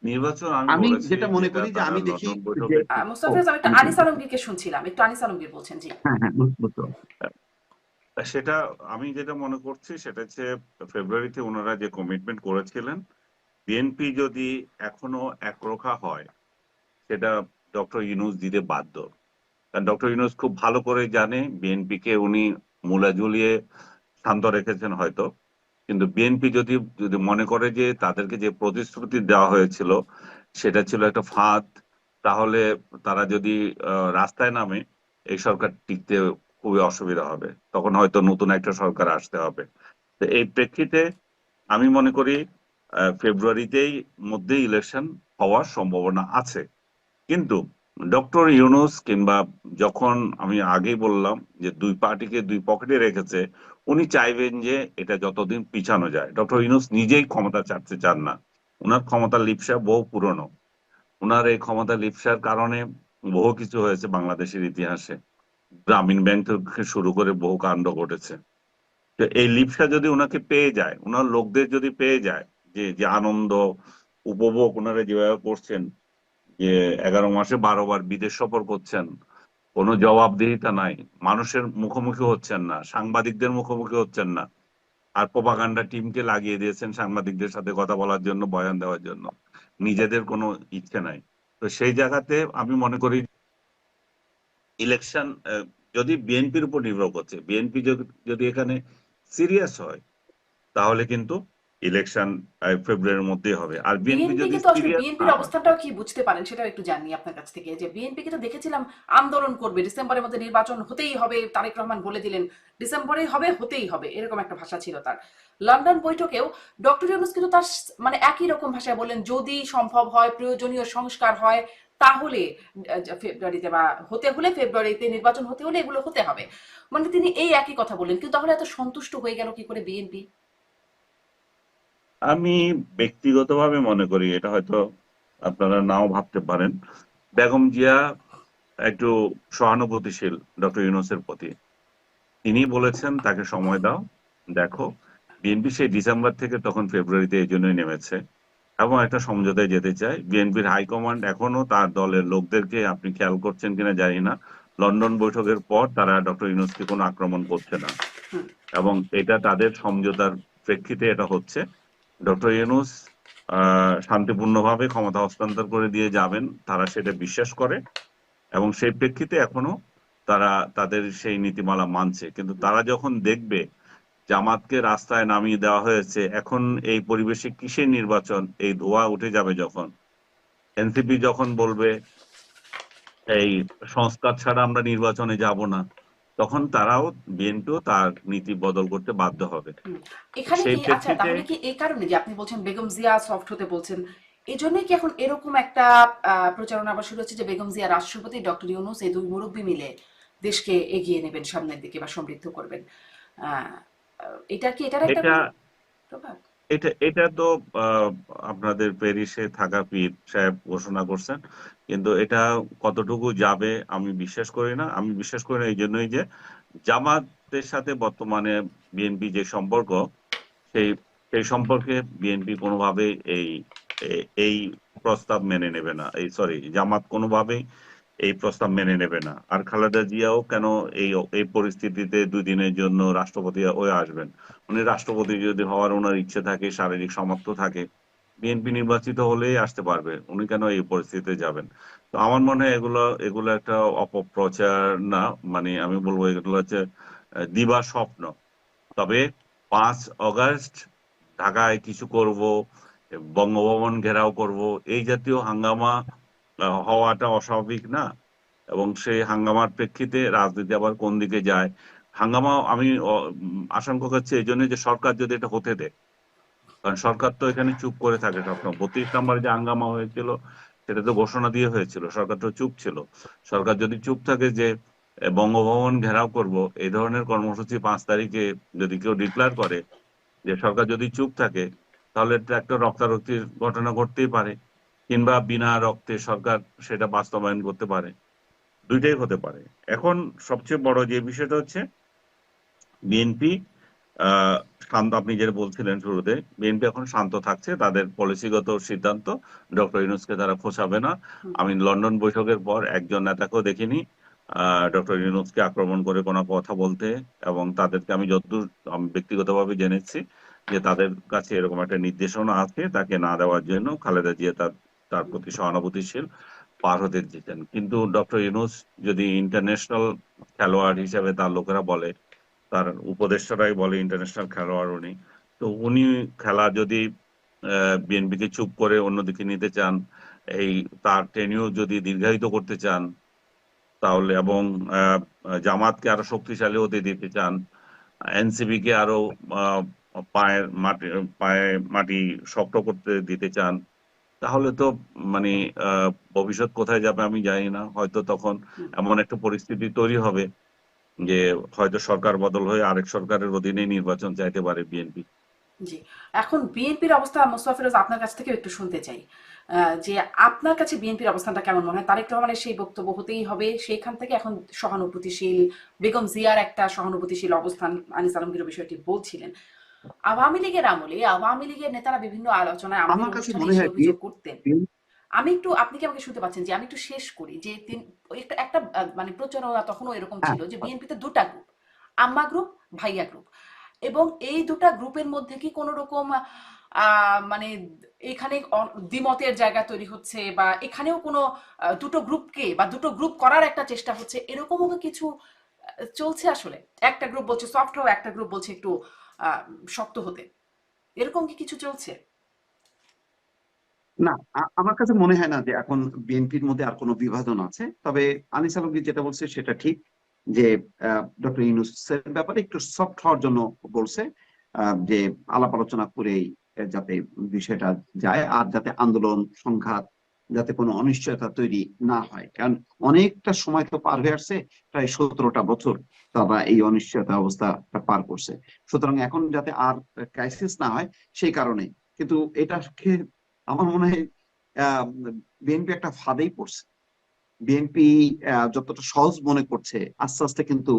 নির্বাচন আমি আমি বলেছি যেটা মনে যেটা করি যে তারা আমি দেখি লন্ডন যে, বৈঠকে ও মুস্তাফিজ, আমি একটু আমি আনিস শুনতেছি। আলমগীরকে শুনছিলাম, একটু আনিস আলমগীর বলছেন। জি। হ্যাঁ হ্যাঁ, বুঝতে পারছি। সেটা আমি যেটা মনে করছি সেটা হচ্ছে ফেব্রুয়ারিতে ওনারা যে কমিটমেন্ট করেছিলেন, বিএনপি যদি এখনো একরোখা হয় সেটা ডক্টর ইউনূস দিতে বাধ্য। কারণ ডক্টর ইউনূস খুব ভালো করে জানে বিএনপি কে উনি মূলা ঝুলিয়ে শান্ত রেখেছেন হয়তো, কিন্তু বিএনপি যদি যদি মনে করে যে তাদেরকে যে প্রতিশ্রুতি দেওয়া হয়েছিল সেটা ছিল একটা ফাঁদ, তাহলে তারা যদি রাস্তায় নামে এই সরকার টিকতে খুবই অসুবিধা হবে। তখন হয়তো নতুন একটা সরকার আসতে হবে। তো এই প্রেক্ষিতে আমি মনে করি ফেব্রুয়ারিতেই মধ্যে ইলেকশন হওয়ার সম্ভাবনা আছে। কিন্তু ডক্টর ইউনূস কিংবা, যখন আমি আগেই বললাম যে দুই পার্টিকে দুই পকেটে রেখেছে, উনি চাইবেন যে এটা যতদিন পিছানো যায়। ডক্টর ইউনূস নিজেই ক্ষমতা ছাড়তে চান না, উনার ক্ষমতার লিপ্সা বহু পুরনো। উনার এই ক্ষমতা লিপ্সার কারণে বহু কিছু হয়েছে বাংলাদেশের ইতিহাসে, গ্রামীণ ব্যাংক থেকে শুরু করে বহু কাণ্ড ঘটেছে। তো এই লিপ্সা যদি উনাকে পেয়ে যায়, উনার লোকদের যদি পেয়ে যায়, যে যে আনন্দ উপভোগ ওনারা যেভাবে করছেন, যে 11 মাসে 12বার বিদেশ সফর করছেন, কোনো জবাবদিহিতা নাই, মানুষের মুখোমুখি হচ্ছেন না, সাংবাদিকদের মুখোমুখি হচ্ছেন না, আর প্রোপাগান্ডা টিমকে লাগিয়ে দিয়েছেন সাংবাদিকদের সাথে কথা বলার জন্য, বয়ান দেওয়ার জন্য, নিজেদের কোনো ইচ্ছে নাই। তো সেই জায়গাতে আমি মনে করি ইলেকশন যদি বিএনপির উপর নির্ভর করছে, বিএনপি যদি এখানে সিরিয়াস হয় তাহলে কিন্তু ইলেকশন ফেব্রুয়ারির মধ্যেই হবে। আর বিএনপি বিএনপি যদি কিন্তু আসলে সিরিয়াস না বিএনপির হয়, অবস্থানটাও কি বুঝতে পারেন সেটাও একটু জানি আপনার কাছ থেকে। যে বিএনপিকে তো দেখেছিলাম আন্দোলন করবে, ডিসেম্বরের মধ্যে নির্বাচন হতেই হবে, তারেক রহমান বলে দিলেন ডিসেম্বরে হবে, হতেই হবে, এরকম একটা ভাষা ছিল তার। লন্ডন বৈঠকেও ডক্টর ইউনূস কিন্তু তার মানে একই রকম ভাষায় বললেন, যদি সম্ভব হয়, প্রয়োজনীয় সংস্কার হয়, তাহলে ফেব্রুয়ারিতে, বা হতে হলে ফেব্রুয়ারিতে, নির্বাচন হতে হলে এগুলো হতে হবে। মানে তিনি এই একই কথা বললেন, কিন্তু তাহলে এত সন্তুষ্ট হয়ে গেল কি করে বিএনপি? আমি ব্যক্তিগতভাবে মনে করি এটা হয়তো আপনারা নাও ভাবতে পারেন, বেগম জিয়া একটু সহানুভূতিশীল ডক্টর ইউনূসের প্রতি। তিনি বলেছেন তাকে সময় দাও, দেখো। বিএনপি সেই ডিসেম্বর থেকে তখন ফেব্রুয়ারিতে এই জন্যই নেমেছে এবং একটা সমঝোতায় যেতে চায়। বিএনপির হাইকমান্ড এখনো তার দলের লোকদেরকে, আপনি খেয়াল করছেন কিনা জানি না, লন্ডন বৈঠকের পর তারা ডক্টর ইউনূসকে কোনো আক্রমণ করছে না, হুম। এবং এটা তাদের সমঝোতার প্রেক্ষিতে এটা হচ্ছে। ডক্টর ইউনূস শান্তিপূর্ণভাবে ক্ষমতা হস্তান্তর করে দিয়ে যাবেন, তারা সেটা বিশ্বাস করে, এবং সেই প্রেক্ষিতে এখনো তারা তাদের সেই নীতিমালা মানছে। কিন্তু তারা যখন দেখবে জামাতকে রাস্তায় নামিয়ে দেওয়া হয়েছে, এখন এই পরিবেশে কিসের নির্বাচন, এই ধোঁয়া উঠে যাবে যখন, এনসিপি যখন বলবে এই সংস্কার ছাড়া আমরা নির্বাচনে যাব না, তখন তারাও, বিএনপিও তার নীতি বদল করতে বাধ্য হবে। হুম। এখানে সেই কি, আচ্ছা প্রেক্ষিতে তাহলে কি এই কারণে যে আপনি বলছেন বেগম জিয়া সফট হতে বলছেন, এই জন্যই কি এখন এরকম একটা প্রচারণা আবার শুরু হচ্ছে যে বেগম জিয়া, রাষ্ট্রপতি, ডক্টর ইউনূস, এই দুই মুরব্বী মিলে দেশকে এগিয়ে নেবেন সামনের দিকে বা সমৃদ্ধ করবেন? আহ, এটা কি এটার একটা এটা কোনো প্রভাব? এটা এটা তো আহ, আপনাদের প্যারিসে থাকা পীর সাহেব ঘোষণা করছেন, কিন্তু এটা কতটুকু যাবে আমি বিশ্বাস করি না। আমি বিশ্বাস করি না এই জন্যই যে জামাতের সাথে বর্তমানে বিএনপি যে সম্পর্ক, সেই সেই সম্পর্কে বিএনপি কোনোভাবেই এই প্রস্তাব মেনে নেবে না। জামাত কোনোভাবেই এই প্রস্তাব মেনে নেবে না। আর খালেদা জিয়াও কেন এই এই পরিস্থিতিতে 2 দিনের জন্য রাষ্ট্রপতি হয়ে আসবেন? উনি রাষ্ট্রপতি যদি হওয়ার ওনার ইচ্ছে থাকে, শারীরিক সামর্থ্য থাকে, বিএনপি নির্বাচিত হলেই আসতে পারবে। উনি কেন এই পরিস্থিতিতে যাবেন? তো আমার মনে হয় এগুলো এগুলো একটা অপপ্রচার না, মানে আমি বলবো এগুলো হচ্ছে দিবা স্বপ্ন। তবে 5 অগাস্ট ঢাকায় কিছু করব, বঙ্গভবন ঘেরাও করব, এই জাতীয় হাঙ্গামা হওয়াটা অস্বাভাবিক না। এবং সেই হাঙ্গামার প্রেক্ষিতে রাজনীতি আবার কোন দিকে যায়, হাঙ্গামা আমি আশঙ্কা করছি এই জন্য যে সরকার যদি এটা হতে দেয়। কারণ সরকার তো এখানে চুপ করে থাকে সবসময়। 32 নম্বরে যে হাঙ্গামা হয়েছিল সেটা তো ঘোষণা দিয়ে হয়েছিল, সরকার তো চুপ ছিল। সরকার যদি চুপ থাকে যে বঙ্গভবন ঘেরাও করব, এই ধরনের কর্মসূচি 5 তারিখে যদি কেউ ডিক্লেয়ার করে, যে সরকার যদি চুপ থাকে, তাহলে এটা একটা রক্তারক্তির ঘটনা ঘটতেই পারে। কিংবা বিনা রক্তে সরকার সেটা বাস্তবায়ন করতে পারে। দুইটাই হতে পারে। এখন সবচেয়ে বড় যে বিষয়টা হচ্ছে বিএনপি শান্ত, আপনি যেটা বলছিলেন শুরুতে, বিএনপি এখন শান্ত থাকছে। তাদের পলিসিগত সিদ্ধান্ত, ডক্টর ইউনূসকে তারা খোঁচাবে না। হুম, আমি লন্ডন বৈঠকের পর একজন নেতাকেও দেখিনি ডক্টর ইউনূসকে আক্রমণ করে কোনো কথা বলতে। এবং তাদেরকে আমি যতদূর আমি ব্যক্তিগতভাবে জেনেছি যে তাদের কাছে এরকম একটা নির্দেশনা আছে তাকে না দেওয়ার জন্য। খালেদা জিয়া তার তার প্রতি সহানুভূতিশীল, পার হতে দিতেন। কিন্তু ডক্টর ইউনূস যদি ইন্টারন্যাশনাল খেলোয়াড় হিসেবে তার লোকেরা বলে, তার উপদেষ্টারাই বলে ইন্টারন্যাশনাল খেলোয়াড় উনি, তো উনি খেলা যদি বিএনপিকে চুপ করে অন্যদিকে নিতে চান, এই তার টেনিও যদি দীর্ঘায়িত করতে চান, তাহলে এবং আহ, জামাতকে আরো শক্তিশালী হতে দিতে চান, এনসিপি কে আরো আহ, পায়ে মাটি শক্ত করতে দিতে চান, তাহলে তো মানে ভবিষ্যৎ কোথায় যাবে আমি জানি না। হয়তো তখন হুম। এমন একটা পরিস্থিতি তৈরি হবে যে হয়তো সরকার বদল হয়ে আরেক সরকারের অধীনে নির্বাচন চাইতে পারে বিএনপি। জি। এখন বিএনপির অবস্থা মোস্তফা ফিরোজ আপনার কাছ থেকেও একটু শুনতে চাই। যে আপনার কাছে বিএনপির অবস্থানটা কেমন মনে হয়? তারেক রহমানের সেই বক্তব্য হতেই হবে, সেইখান থেকে এখন সহানুভূতিশীল, বেগম জিয়ার একটা সহানুভূতিশীল অবস্থান, আনিস আলমগীর বিষয়টি বলছিলেন। আওয়ামী লীগের আমলে আওয়ামী লীগের নেতারা বিভিন্ন আলোচনায় আমার আমাদের কাছে অনুষ্ঠানে মনে এসে হয় অভিযোগ করতেন। আমি একটু, আপনি কি আমাকে শুনতে পাচ্ছেন? যে আমি একটু শেষ করি যে একটা একটা মানে প্রচারণা তখনও এরকম হ্যাঁ, ছিল যে বিএনপিতে দুটা গ্রুপ, আম্মা গ্রুপ, ভাইয়া গ্রুপ, এবং এই দুটা গ্রুপের মধ্যে কি কোনো রকম মানে এখানে দ্বিমতের জায়গা তৈরি হচ্ছে, বা এখানেও কোনো দুটো গ্রুপকে বা দুটো গ্রুপ করার একটা চেষ্টা হচ্ছে, এরকমও কি কিছু চলছে আসলে? একটা গ্রুপ বলছে সফট হও, একটা গ্রুপ বলছে একটু শক্ত হতে, এরকম কি কিছু চলছে? না, আমার কাছে মনে হয় না যে এখন বিএনপির মধ্যে আর কোনো বিভাজন আছে। তবে আনিস আলমগীর যেটা বলছে সেটা ঠিক, যে ডক্টর ইউনূসের ব্যাপারে একটু সফট হওয়ার জন্য বলছে, যে আলাপ আলোচনা করেই যাতে বিষয়টা যায়, আর যাতে আন্দোলন সংঘাত, যাতে কোনো অনিশ্চয়তা তৈরি না হয়। কারণ অনেকটা সময় তো পার হয়ে আসছে, প্রায় 17টা বছর তারা এই অনিশ্চয়তা অবস্থাটা পার করছে। সুতরাং এখন যাতে আর ক্রাইসিস না হয় সেই কারণে। কিন্তু এটাকে আমার মনে হয় বিএনপি একটা ফাঁদেই পড়ছে। বিএনপি যতটা সহজ মনে করছে, আস্তে আস্তে কিন্তু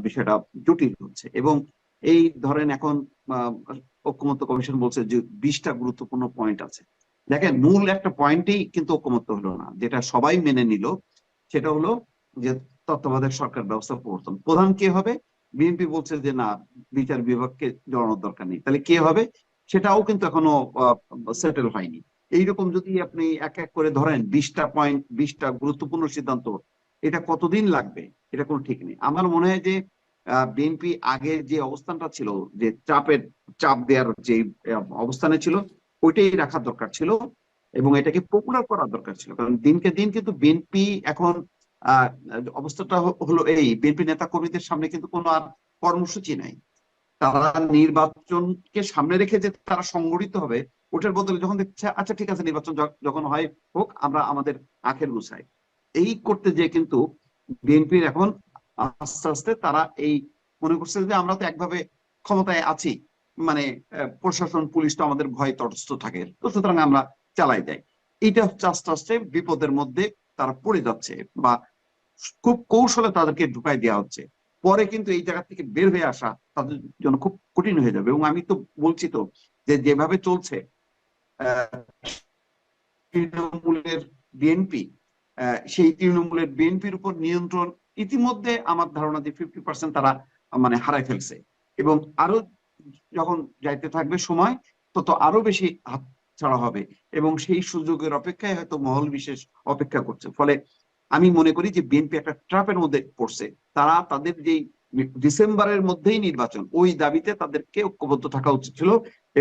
বিষয়টা জটিল হচ্ছে। এবং এই ধরেন এখন আহ, ঐকমত্য কমিশন বলছে যে 20টা গুরুত্বপূর্ণ পয়েন্ট আছে। দেখেন, মূল একটা পয়েন্টেই কিন্তু ঐকমত্য হলো না, যেটা সবাই মেনে নিল। সেটা হলো যে তত্ত্বাবধায়ক সরকার ব্যবস্থা প্রবর্তন। প্রধান কে হবে? বিএনপি বলছে যে না, বিচার বিভাগকে জড়ানোর দরকার নেই। তাহলে কে হবে? সেটাও কিন্তু এখনো সেটেল হয়নি। এইরকম যদি আপনি এক এক করে ধরেন 20টা পয়েন্ট, 20টা গুরুত্বপূর্ণ সিদ্ধান্ত, এটা কতদিন লাগবে এটা কোনো ঠিক নেই। আমার মনে হয় যে বিএনপি আগে যে অবস্থানটা ছিল, যে চাপ দেওয়ার যে অবস্থানে ছিল, ওইটাই রাখার দরকার ছিল। এবং এটাকে পপুলার করার দরকার ছিল। কারণ দিনকে দিন কিন্তু বিএনপি এখন আহ অবস্থাটা হলো এই, বিএনপি নেতা কর্মীদের সামনে কিন্তু কোনো আর কর্মসূচি নাই। তারা নির্বাচনকে সামনে রেখে যে তারা সংগঠিত হবে, ওটার বদলে যখন দেখছে আচ্ছা ঠিক আছে নির্বাচন যখন হয় হোক, আমরা আমাদের আখের গুছাই, এই করতে যে কিন্তু বিএনপির এখন আস্তে আস্তে তারা এই মনে করছে যে আমরা তো একভাবে ক্ষমতায় আছি, মানে প্রশাসন পুলিশ তো আমাদের ভয় তটস্থ থাকে, তো সুতরাং আমরা চালাই যাই। এইটা হচ্ছে আস্তে আস্তে বিপদের মধ্যে তারা পড়ে যাচ্ছে, বা খুব কৌশলে তাদেরকে ঢুকাই দেওয়া হচ্ছে। পরে কিন্তু এই জায়গা থেকে বের হয়ে আসা তাদের জন্য খুব কঠিন হয়ে যাবে। এবং আমি তো বলছি তো যে যেভাবে চলছে তৃণমূলের বিএনপি, সেই তৃণমূলের বিএনপির উপর নিয়ন্ত্রণ ইতিমধ্যে আমার ধারণা যে 50% তারা মানে হারাই ফেলছে, এবং আরো যখন যাইতে থাকবে সময় তত আরো বেশি হাত ছাড়া হবে, এবং সেই সুযোগের অপেক্ষায় হয়তো মহল বিশেষ অপেক্ষা করছে। ফলে আমি মনে করি যে বিএনপি একটা ট্র্যাপের মধ্যে পড়ছে। তারা তাদের যেই ডিসেম্বরের মধ্যেই নির্বাচন, ওই দাবিতে তাদেরকে ঐক্যবদ্ধ থাকা উচিত ছিল,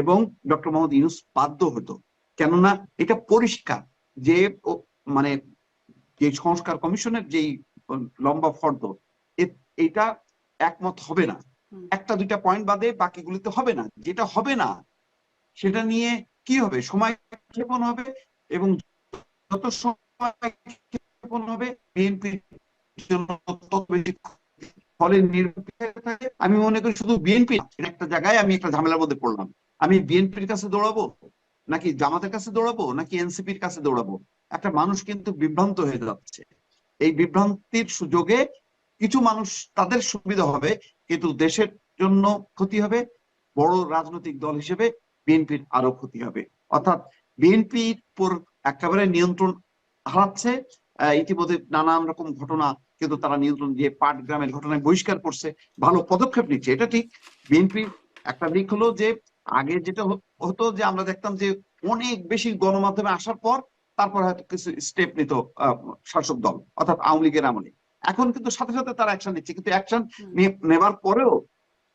এবং ডক্টর মোহাম্মদ ইউনূস বাধ্য হতো। কেননা এটা পরিষ্কার যে মানে যে সংস্কার কমিশনের যেই লম্বা ফর্দ, এটা একমত হবে না। একটা দুইটা পয়েন্ট বাদে বাকিগুলিতে হবে না। যেটা হবে না সেটা নিয়ে কি হবে, সময় ক্ষেপণ হবে, এবং যত সময় ক্ষেপণ হবে বিএনপির জন্য তত বেশি। ফলে আমি মনে করি শুধু বিএনপি একটা জায়গায় আমি একটা ঝামেলার মধ্যে পড়লাম। আমি বিএনপির কাছে দৌড়াবো, নাকি জামাতের কাছে দৌড়াবো, নাকি এনসিপির কাছে দৌড়াবো? একটা মানুষ কিন্তু বিভ্রান্ত হয়ে যাচ্ছে। এই বিভ্রান্তির সুযোগে কিছু মানুষ তাদের সুবিধা হবে, কিন্তু দেশের জন্য ক্ষতি হবে। বড় রাজনৈতিক দল হিসেবে বিএনপির আরো ক্ষতি হবে। অর্থাৎ বিএনপির উপর একেবারে নিয়ন্ত্রণ হারাচ্ছে। ইতিমধ্যে নানান রকম ঘটনা কিন্তু তারা নিয়ন্ত্রণ দিয়ে পাটগ্রামের ঘটনায় বহিষ্কার করছে, ভালো পদক্ষেপ নিচ্ছে, এটা ঠিক। বিএনপি একটা দিক হলো যে আগে যেটা হতো যে আমরা দেখতাম যে অনেক বেশি গণমাধ্যমে আসার পর তারপর হয়তো কিছু স্টেপ নিত শাসক দল, অর্থাৎ আওয়ামী লীগের আমলে। এখন কিন্তু সাথে সাথে তারা অ্যাকশন নিচ্ছে, কিন্তু অ্যাকশন নেবার পরেও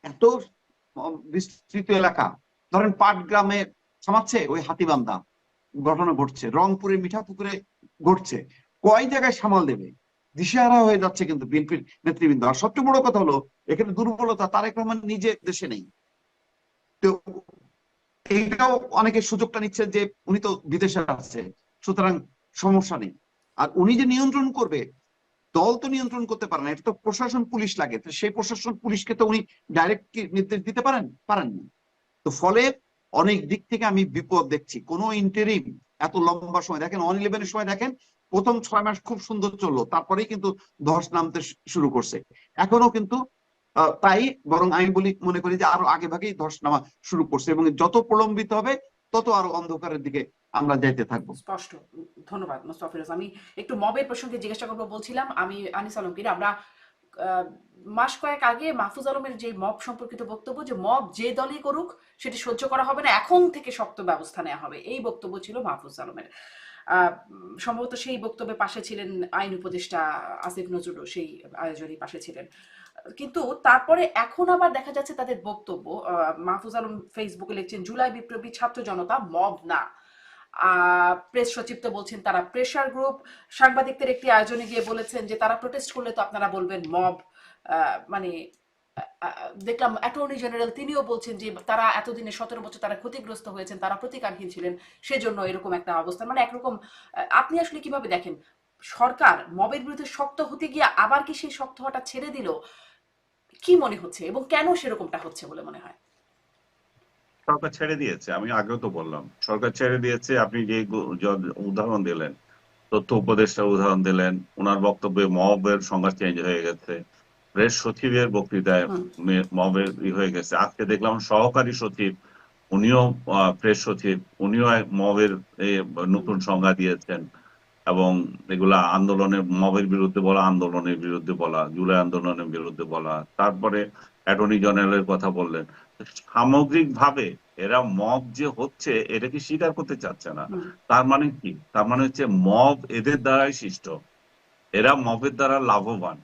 এত বিস্তৃত এলাকা, ধরেন পাটগ্রামে থামাচ্ছে, ওই হাতিবান্ধা ঘটনা ঘটছে, রংপুরের মিঠাপুকুরে ঘটছে, কয় জায়গায় সামাল দেবে? দিশেহারা হয়ে যাচ্ছে কিন্তু বিএনপির নেতৃবৃন্দ। আর সবচেয়ে বড় কথা হলো এখানে দুর্বলতা, তারেক রহমান নিজে দেশে নেই। তো এইটাও অনেকে সুযোগটা নিচ্ছে যে উনি তো বিদেশে আছে, সুতরাং সমস্যা নেই। আর উনি যে নিয়ন্ত্রণ করবে, দল তো নিয়ন্ত্রণ করতে পারে না, এটা তো প্রশাসন পুলিশ লাগে। তো সেই প্রশাসন পুলিশকে তো উনি ডাইরেক্ট নির্দেশ দিতে পারেন না। তো ফলে অনেক দিক থেকে আমি বিপদ দেখছি। কোন ইন্টারিম এত লম্বা সময়, দেখেন 1-11-এর সময় দেখেন প্রথম 6 মাস খুব সুন্দর চললো, তারপরেই কিন্তু ধস নামতে শুরু করছে। এখনো কিন্তু তাই, বরং আমি মনে করি যে আরো আগে ভাগেই ধস নামা শুরু করছে, এবং যত প্রলম্বিত হবে তত আরো অন্ধকারের দিকে আমরা যাইতে থাকবো। স্পষ্ট। ধন্যবাদ মোস্তফা ফিরোজ। আমি একটু মবের প্রসঙ্গে জিজ্ঞাসা করবো বলছিলাম। আমি আনিস আলমগীর, আমরা মাস কয়েক আগে মাহফুজ আলমের যে মব সম্পর্কিত বক্তব্য, যে মব যে দলই করুক সেটি সহ্য করা হবে না, এখন থেকে শক্ত ব্যবস্থা নেওয়া হবে, এই বক্তব্য ছিল মাহফুজ আলমের। সম্ভবত সেই বক্তব্যের পাশে ছিলেন আইন উপদেষ্টা আসিফ নজরুলও, সেই আয়োজনের পাশে ছিলেন। কিন্তু তারপরে এখন আবার দেখা যাচ্ছে তাদের বক্তব্য, মাহফুজ আলম ফেসবুকে লিখছেন জুলাই বিপ্লবী ছাত্র জনতা মব না। প্রেস সচিব তো বলছেন তারা প্রেশার গ্রুপ। সাংবাদিকদের একটি আয়োজনে গিয়ে বলেছেন যে তারা প্রোটেস্ট করলে তো আপনারা বলবেন মব। মানে দেখলাম অ্যাটর্নি জেনারেল তিনিও বলছেন যে তারা এতদিনে 17 বছর তারা ক্ষতিগ্রস্ত হয়েছেন, তারা প্রতিকারহীন ছিলেন, সেজন্য এরকম একটা অবস্থা। মানে একরকম আপনি আসলে কিভাবে দেখেন সরকার মবের বিরুদ্ধে শক্ত হতে গিয়ে আবার কি সেই শক্ত হওয়াটা ছেড়ে দিল? কি মনে হচ্ছে এবং কেন সেরকমটা হচ্ছে বলে মনে হয়? সরকার ছেড়ে দিয়েছে, আমি আগেও তো বললাম সরকার ছেড়ে দিয়েছে। আপনি যে উদাহরণ দিলেন, তথ্য উপদেষ্টার উদাহরণ দিলেন, ওনার বক্তব্যে মবের সংজ্ঞা চেঞ্জ হয়ে গেছে। প্রেস সচিবের বক্তৃতায় মবের হয়ে গেছে। আজকে দেখলাম সহকারী সচিব, উনিও প্রেস সচিব, উনিও মবের নতুন সংজ্ঞা দিয়েছেন। এবং এগুলা আন্দোলনের, মবের বিরুদ্ধে বলা, আন্দোলনের বিরুদ্ধে বলা, জুলাই আন্দোলনের বিরুদ্ধে বলা। তারপরে অ্যাটর্নি জেনারেলের কথা বললেন। সামগ্রিক ভাবে এরা মব যে হচ্ছে এটা কি স্বীকার করতে চাচ্ছে না। তার মানে কি? তার মানে হচ্ছে মব এদের দ্বারাই সৃষ্ট, এরা মবের দ্বারা লাভবান।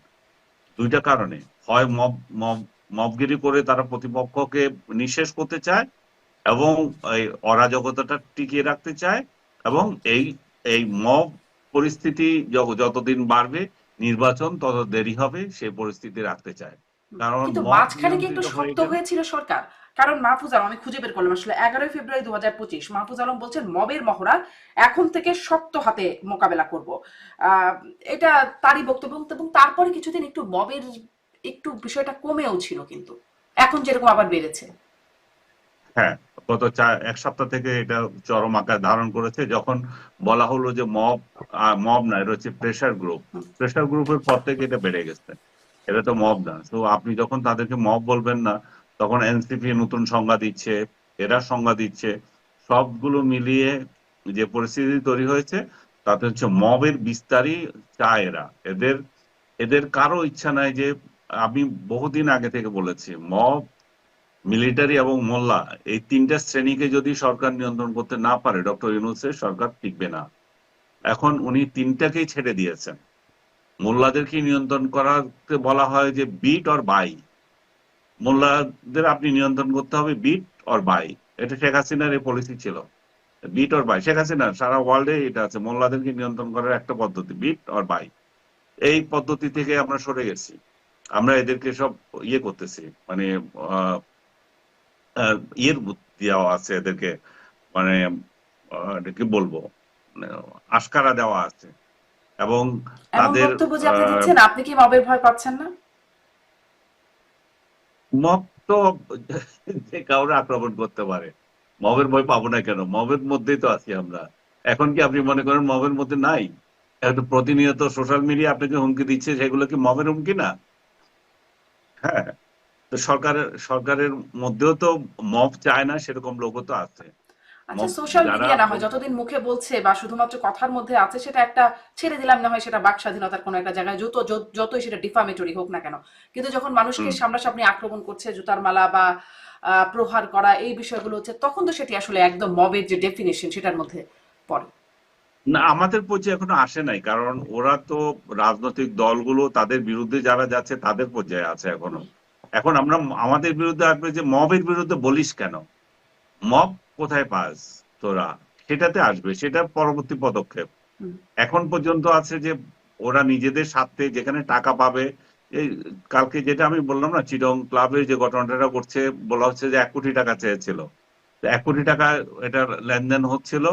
দুইটা কারণে, হয় মবগিরি করে তারা প্রতিপক্ষকে নিঃশেষ করতে চায় এবং এই অরাজকতাটা টিকিয়ে রাখতে চায়, এবং এই মব পরিস্থিতি যতদিন বাড়বে নির্বাচন তত দেরি হবে, সেই পরিস্থিতি রাখতে চায়। কারণ কিন্তু মব মাঝখানে কি একটু নিয়ন্ত্রিত হয়ে শক্ত গেলে। হয়েছিল সরকার? কারণ মাহফুজ আলম, আমি খুঁজে বের করলাম আসলে 11 ফেব্রুয়ারি 2025 মাহফুজ আলম বলছেন মবের মহড়া এখন থেকে শক্ত হাতে মোকাবেলা করব। আহ, এটা তারই বক্তব্য, এবং তারপরে কিছুদিন একটু মবের একটু বিষয়টা কমেও ছিল, কিন্তু এখন যেরকম আবার বেড়েছে। হ্যাঁ, গত এক সপ্তাহ থেকে এটা চরম আকার ধারণ করেছে, যখন বলা হলো যে মব, মব না, এটা হচ্ছে প্রেশার গ্রুপ। হুম। প্রেশার গ্রুপের পর থেকে এটা বেড়ে গেছে, এটা তো মব না। তো আপনি যখন তাদেরকে মব বলবেন না, তখন এনসিপি নতুন সংজ্ঞা দিচ্ছে, এরা সংজ্ঞা দিচ্ছে, সবগুলো মিলিয়ে যে পরিস্থিতি তৈরি হয়েছে, তাতে হচ্ছে মবের বিস্তারই চায় এরা। এদের এদের কারো ইচ্ছা নাই যে, আমি বহুদিন আগে থেকে বলেছি, মব, মিলিটারি এবং মোল্লা, এই তিনটা শ্রেণীকে যদি সরকার নিয়ন্ত্রণ করতে না পারে, ডক্টর ইউনূসের সরকার টিকবে না। এখন উনি তিনটাকেই ছেড়ে দিয়েছেন। মোল্লাদেরকে নিয়ন্ত্রণ করাতে বলা হয় যে বিট অর বাই। মোল্লাদের আপনি নিয়ন্ত্রণ করতে হবে বিট অর বাই। এটা শেখ হাসিনার এই পলিসি ছিল, বিট অর বাই। শেখ হাসিনা সারা ওয়ার্ল্ডে এটা আছে, মোল্লাদেরকে নিয়ন্ত্রণ করার একটা পদ্ধতি, বিট অর বাই। এই পদ্ধতি থেকে আমরা সরে গেছি। আমরা এদেরকে সব ইয়ে করতেছি, মানে আহ ইয়ের দেওয়া আছে এদেরকে, মানে এটা কি বলবো, মানে আশকারা দেওয়া আছে। এবং এমন তাদের বক্তব্য যে আপনি দিচ্ছেন, আপনি কি মবের ভয় পাচ্ছেন না? মব তো যে কাউরে আক্রমণ করতে পারে, মবের ভয় পাবো না কেন? মবের মধ্যেই তো আছি আমরা। এখন কি আপনি মনে করেন মবের মধ্যে নাই? একটু প্রতিনিয়ত সোশ্যাল মিডিয়া আপনাকে হুমকি দিচ্ছে, সেগুলো কি মবের হুমকি না? হ্যাঁ, তো সরকারের মধ্যেও তো মব চায় না সেরকম লোকও তো আছে। আচ্ছা, মব সোশ্যাল যারা মিডিয়া না হয় যতদিন মুখে বলছে বা শুধুমাত্র কথার মধ্যে আছে, সেটা একটা ছেড়ে দিলাম, না হয় সেটা বাক স্বাধীনতার কোনো একটা জায়গায়, যতই সেটা ডিফামেটরি হোক না কেন, কিন্তু যখন মানুষকে হুম, সামনাসামনি আক্রমণ করছে, জুতার মালা বা প্রহার করা, এই বিষয়গুলো হচ্ছে, তখন তো সেটি আসলে একদম মবের যে ডেফিনেশন সেটার মধ্যে পড়ে। না, আমাদের পর্যায়ে এখনো আসে নাই, কারণ ওরা তো রাজনৈতিক দলগুলো তাদের বিরুদ্ধে যারা যাচ্ছে তাদের পর্যায়ে আছে এখনো। হুম, এখন আমরা আমাদের বিরুদ্ধে আসবে যে মবের বিরুদ্ধে বলিস কেন, মব কোথায় পাস তোরা, সেটাতে আসবে, সেটা পরবর্তী পদক্ষেপ। হুম। এখন পর্যন্ত আছে যে ওরা নিজেদের স্বার্থে যেখানে টাকা পাবে। এই কালকে যেটা আমি বললাম না, চিটং ক্লাবে যে ঘটনাটা করছে, বলা হচ্ছে যে 1 কোটি টাকা চেয়েছিল। তো 1 কোটি টাকা এটা লেনদেন হচ্ছিল